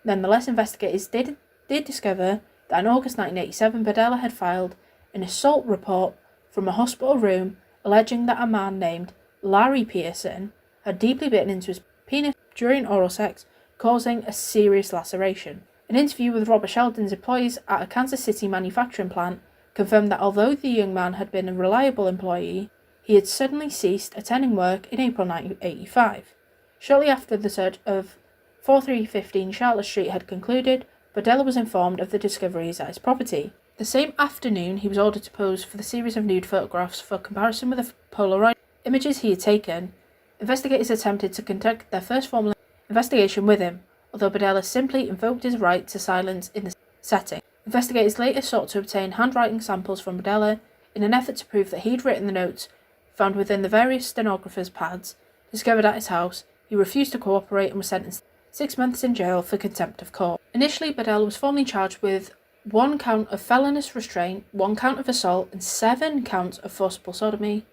Nonetheless, investigators did discover that in August 1987, Berdella had filed an assault report from a hospital room alleging that a man named Larry Pearson had deeply bitten into his penis during oral sex, causing a serious laceration. An interview with Robert Sheldon's employees at a Kansas City manufacturing plant confirmed that although the young man had been a reliable employee, he had suddenly ceased attending work in April 1985. Shortly after the search of 4315 Charlotte Street had concluded, Berdella was informed of the discoveries at his property. The same afternoon, he was ordered to pose for the series of nude photographs for comparison with the Polaroid images he had taken. Investigators attempted to conduct their first formal investigation with him, although Berdella simply invoked his right to silence in the setting. Investigators later sought to obtain handwriting samples from Berdella in an effort to prove that he'd written the notes found within the various stenographers' pads discovered at his house. He refused to cooperate and was sentenced to 6 months in jail for contempt of court. Initially, Berdella was formally charged with 1 count of felonious restraint, 1 count of assault, and 7 counts of forcible sodomy,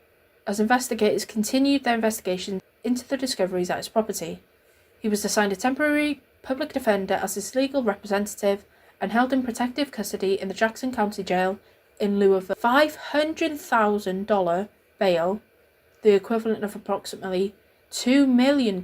as investigators continued their investigations into the discoveries at his property. He was assigned a temporary public defender as his legal representative and held in protective custody in the Jackson County Jail in lieu of a $500,000 bail, the equivalent of approximately $2 million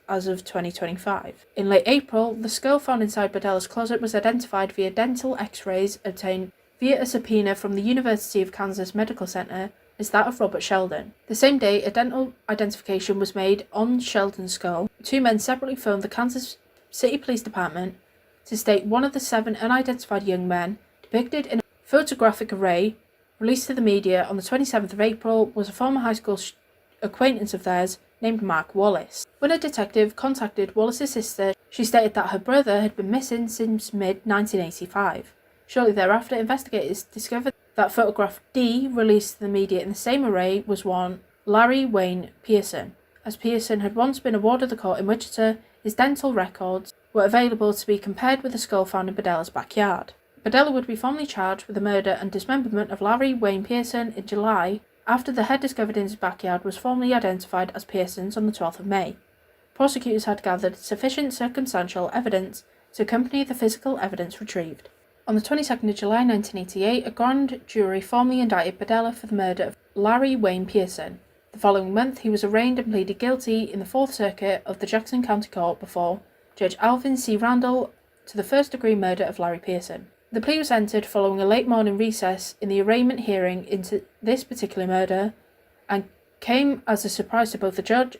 as of 2025. In late April, the skull found inside Berdella's closet was identified via dental x-rays obtained via a subpoena from the University of Kansas Medical Center as that of Robert Sheldon. The same day, a dental identification was made on Sheldon's skull. 2 men separately phoned the Kansas City Police Department to state one of the 7 unidentified young men depicted in a photographic array released to the media on the 27th of April was a former high school acquaintance of theirs named Mark Wallace. When a detective contacted Wallace's sister, she stated that her brother had been missing since mid-1985. Shortly thereafter, investigators discovered that photograph D, released to the media in the same array, was one Larry Wayne Pearson. As Pearson had once been a ward of the court in Wichita, his dental records were available to be compared with the skull found in Berdella's backyard. Berdella would be formally charged with the murder and dismemberment of Larry Wayne Pearson in July, after the head discovered in his backyard was formally identified as Pearson's on the 12th of May. Prosecutors had gathered sufficient circumstantial evidence to accompany the physical evidence retrieved. On the 22nd of July 1988, a grand jury formally indicted Berdella for the murder of Larry Wayne Pearson. The following month, he was arraigned and pleaded guilty in the 4th Circuit of the Jackson County Court before Judge Alvin C. Randall to the first-degree murder of Larry Pearson. The plea was entered following a late morning recess in the arraignment hearing into this particular murder and came as a surprise to both the judge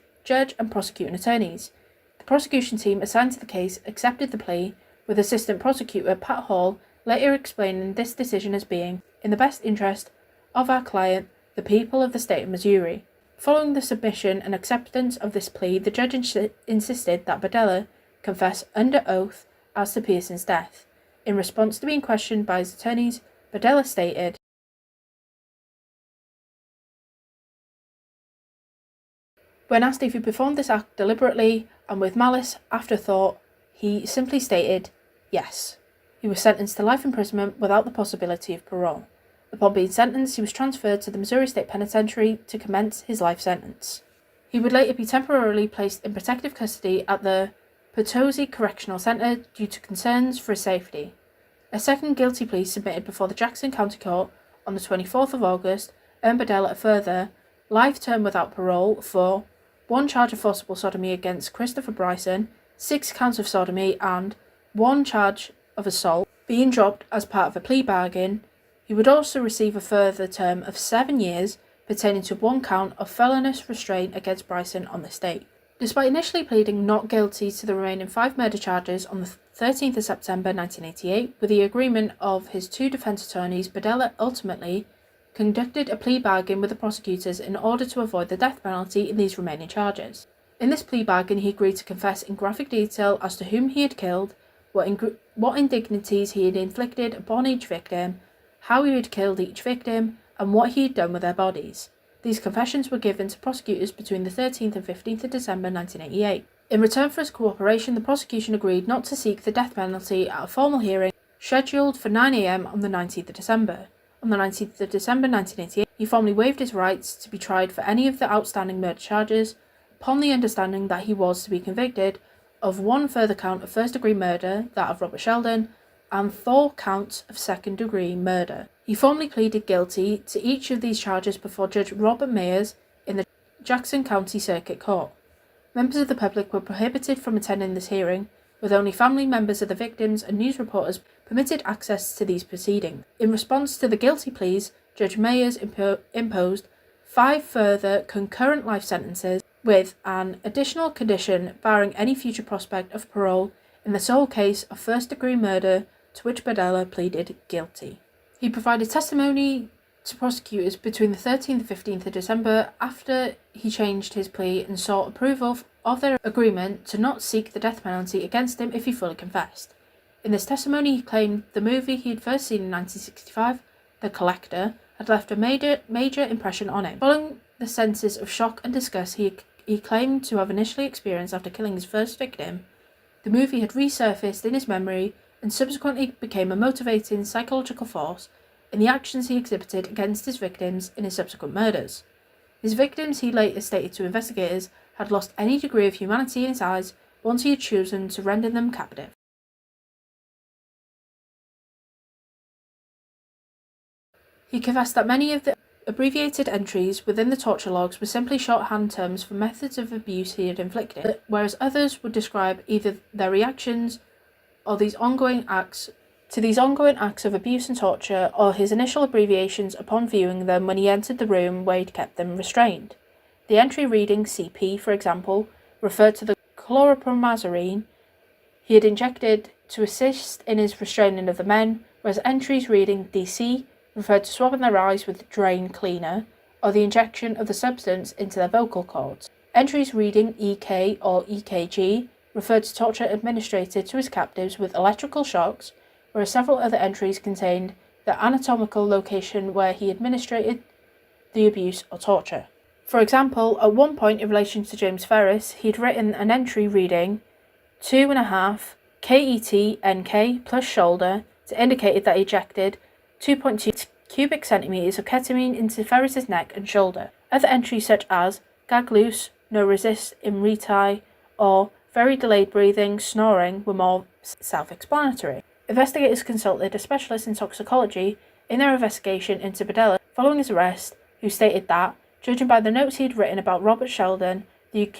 and prosecuting attorneys. The prosecution team assigned to the case accepted the plea, with Assistant Prosecutor Pat Hall later explaining this decision as being in the best interest of our client, the people of the state of Missouri. Following the submission and acceptance of this plea, the judge insisted that Berdella confess under oath as to Pearson's death. In response to being questioned by his attorneys, Berdella stated, when asked if he performed this act deliberately and with malice aforethought, he simply stated, yes. He was sentenced to life imprisonment without the possibility of parole. Upon being sentenced, he was transferred to the Missouri State Penitentiary to commence his life sentence. He would later be temporarily placed in protective custody at the Potosi Correctional Center due to concerns for his safety. A second guilty plea submitted before the Jackson County Court on the 24th of August earned Berdella a further life term without parole for 1 charge of forcible sodomy against Christopher Bryson, 6 counts of sodomy, and 1 charge of assault, being dropped as part of a plea bargain. He would also receive a further term of 7 years pertaining to 1 count of felonious restraint against Bryson on the state. Despite initially pleading not guilty to the remaining 5 murder charges on the 13th of September 1988, with the agreement of his 2 defense attorneys, Berdella ultimately conducted a plea bargain with the prosecutors in order to avoid the death penalty in these remaining charges. In this plea bargain, he agreed to confess in graphic detail as to whom he had killed, what indignities he had inflicted upon each victim, how he had killed each victim, and what he had done with their bodies. These confessions were given to prosecutors between the 13th and 15th of December 1988. In return for his cooperation, the prosecution agreed not to seek the death penalty at a formal hearing scheduled for 9 a.m. on the 19th of December. On the 19th of December 1988, he formally waived his rights to be tried for any of the outstanding murder charges, upon the understanding that he was to be convicted of 1 further count of first-degree murder, that of Robert Sheldon, and 4 counts of second-degree murder. He formally pleaded guilty to each of these charges before Judge Robert Myers in the Jackson County Circuit Court. Members of the public were prohibited from attending this hearing, with only family members of the victims and news reporters permitted access to these proceedings. In response to the guilty pleas, Judge Myers imposed 5 further concurrent life sentences, with an additional condition barring any future prospect of parole in the sole case of first-degree murder to which Berdella pleaded guilty. He provided testimony to prosecutors between the 13th and 15th of December after he changed his plea and sought approval of their agreement to not seek the death penalty against him if he fully confessed. In this testimony, he claimed the movie he had first seen in 1965, The Collector, had left a major impression on him. Following the senses of shock and disgust he claimed to have initially experienced after killing his first victim, the movie had resurfaced in his memory and subsequently became a motivating psychological force in the actions he exhibited against his victims in his subsequent murders. His victims, he later stated to investigators, had lost any degree of humanity in his eyes once he had chosen to render them captive. He confessed that many of the abbreviated entries within the torture logs were simply shorthand terms for methods of abuse he had inflicted, whereas others would describe either their reactions or these ongoing acts of abuse and torture, or his initial abbreviations upon viewing them when he entered the room where he'd kept them restrained. The entry reading CP, for example, referred to the chlorpromazine he had injected to assist in his restraining of the men, whereas entries reading DC referred to swabbing their eyes with drain cleaner, or the injection of the substance into their vocal cords. Entries reading EK or EKG referred to torture administered to his captives with electrical shocks, whereas several other entries contained the anatomical location where he administered the abuse or torture. For example, at one point in relation to James Ferris, he had written an entry reading 2.5 KET-NK plus shoulder to indicate that he ejected 2.2 cubic centimeters of ketamine into Ferris's neck and shoulder. Other entries such as gag loose, no resist in retie, or very delayed breathing, snoring were more self-explanatory. Investigators consulted a specialist in toxicology in their investigation into Berdella following his arrest, who stated that, judging by the notes he had written about Robert Sheldon, the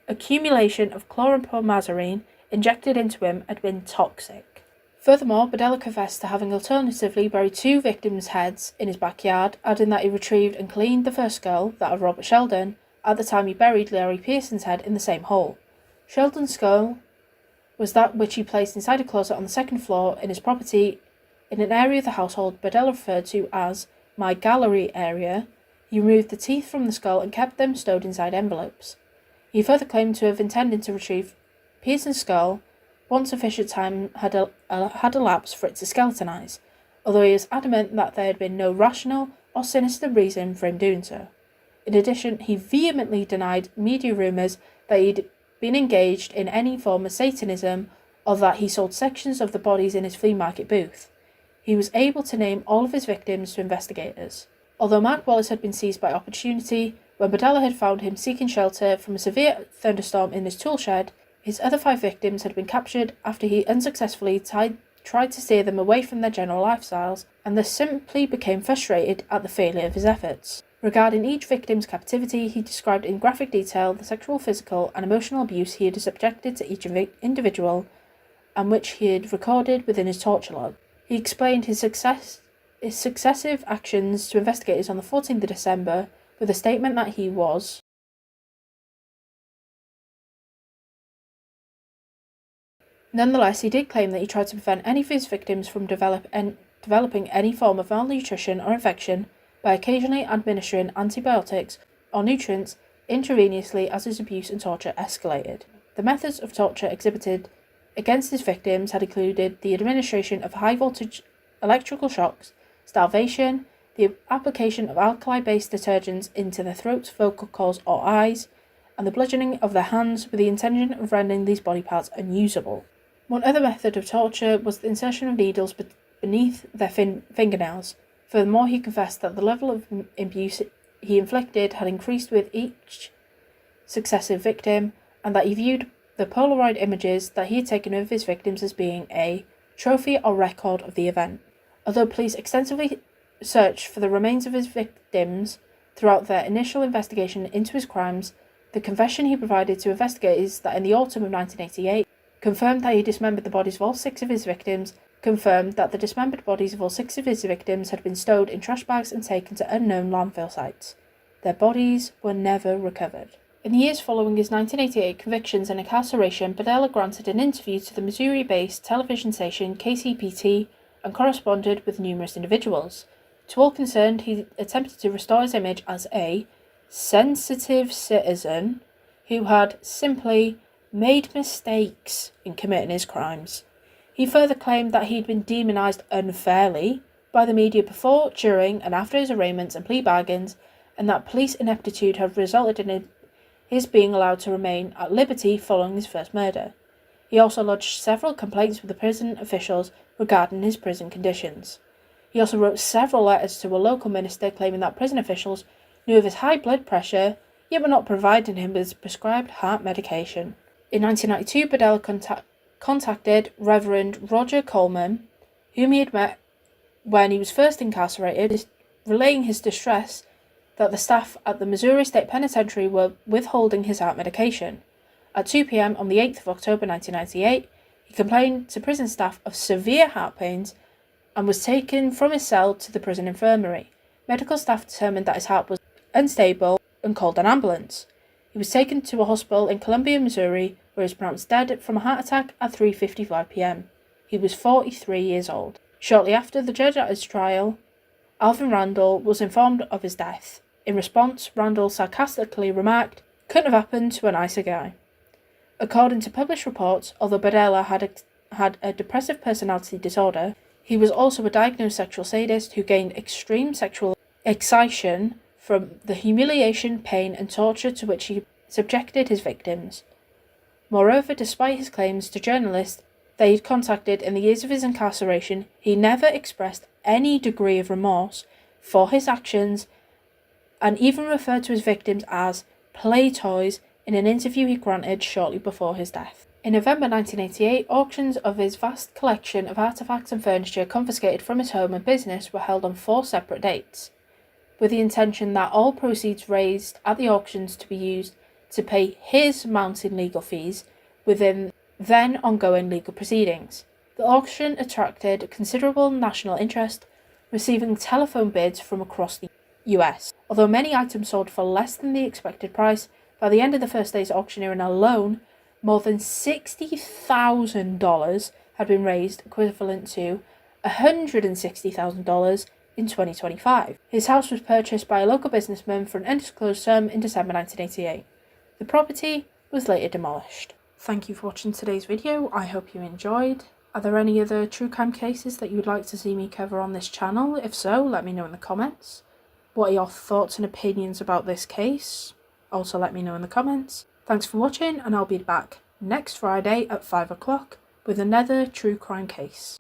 accumulation of chlorpromazine injected into him had been toxic. Furthermore, Berdella confessed to having alternatively buried two victims' heads in his backyard, adding that he retrieved and cleaned the first skull, that of Robert Sheldon, at the time he buried Larry Pearson's head in the same hole. Sheldon's skull was that which he placed inside a closet on the second floor in his property in an area of the household Berdella referred to as my gallery area. He removed the teeth from the skull and kept them stowed inside envelopes. He further claimed to have intended to retrieve Pearson's skull once sufficient time had elapsed for it to skeletonize, although he was adamant that there had been no rational or sinister reason for him doing so. In addition, he vehemently denied media rumours that he'd been engaged in any form of Satanism or that he sold sections of the bodies in his flea market booth. He was able to name all of his victims to investigators. Although Mark Wallace had been seized by opportunity, when Berdella had found him seeking shelter from a severe thunderstorm in his tool shed, his other 5 victims had been captured after he unsuccessfully tried to steer them away from their general lifestyles, and thus simply became frustrated at the failure of his efforts. Regarding each victim's captivity, he described in graphic detail the sexual, physical, and emotional abuse he had subjected to each individual, and which he had recorded within his torture log. He explained his successive actions to investigators on the 14th of December with a statement that he was Nonetheless, he did claim that he tried to prevent any of his victims from developing any form of malnutrition or infection by occasionally administering antibiotics or nutrients intravenously as his abuse and torture escalated. The methods of torture exhibited against his victims had included the administration of high-voltage electrical shocks, starvation, the application of alkali-based detergents into their throats, vocal cords, or eyes, and the bludgeoning of their hands with the intention of rendering these body parts unusable. One other method of torture was the insertion of needles beneath their fingernails. Furthermore, he confessed that the level of abuse he inflicted had increased with each successive victim, and that he viewed the Polaroid images that he had taken of his victims as being a trophy or record of the event. Although police extensively searched for the remains of his victims throughout their initial investigation into his crimes, the confession he provided to investigators that in the autumn of 1988 confirmed that he dismembered the bodies of all 6 of his victims, confirmed that the dismembered bodies of all 6 of his victims had been stowed in trash bags and taken to unknown landfill sites. Their bodies were never recovered. In the years following his 1988 convictions and incarceration, Berdella granted an interview to the Missouri-based television station KCPT and corresponded with numerous individuals. To all concerned, he attempted to restore his image as a sensitive citizen who had simply made mistakes in committing his crimes. He further claimed that he'd been demonised unfairly by the media before, during, and after his arraignments and plea bargains, and that police ineptitude had resulted in his being allowed to remain at liberty following his first murder. He also lodged several complaints with the prison officials regarding his prison conditions. He also wrote several letters to a local minister claiming that prison officials knew of his high blood pressure, yet were not providing him with prescribed heart medication. In 1992, Berdella contacted Reverend Roger Coleman, whom he had met when he was first incarcerated, relaying his distress that the staff at the Missouri State Penitentiary were withholding his heart medication. At 2 p.m. on the 8th of October 1998, he complained to prison staff of severe heart pains and was taken from his cell to the prison infirmary. Medical staff determined that his heart was unstable and called an ambulance. He was taken to a hospital in Columbia, Missouri, where he was pronounced dead from a heart attack at 3:55 p.m. He was 43 years old. Shortly after the judge at his trial, Alvin Randall was informed of his death. In response, Randall sarcastically remarked, "Couldn't have happened to a nicer guy." According to published reports, although Berdella had a depressive personality disorder, he was also a diagnosed sexual sadist who gained extreme sexual excitation from the humiliation, pain, and torture to which he subjected his victims. Moreover, despite his claims to journalists that he'd contacted in the years of his incarceration, he never expressed any degree of remorse for his actions and even referred to his victims as play toys in an interview he granted shortly before his death. In November 1988, auctions of his vast collection of artefacts and furniture confiscated from his home and business were held on 4 separate dates, with the intention that all proceeds raised at the auctions to be used to pay his mounting legal fees within then ongoing legal proceedings. The auction attracted considerable national interest, receiving telephone bids from across the US. Although many items sold for less than the expected price, by the end of the first day's auctioneering alone, more than $60,000 had been raised, equivalent to $160,000 in 2025. His house was purchased by a local businessman for an undisclosed sum in December 1988. The property was later demolished. Thank you for watching today's video. I hope you enjoyed. Are there any other true crime cases that you would like to see me cover on this channel? If so, let me know in the comments. What are your thoughts and opinions about this case? Also let me know in the comments. Thanks for watching, and I'll be back next Friday at 5 o'clock with another true crime case.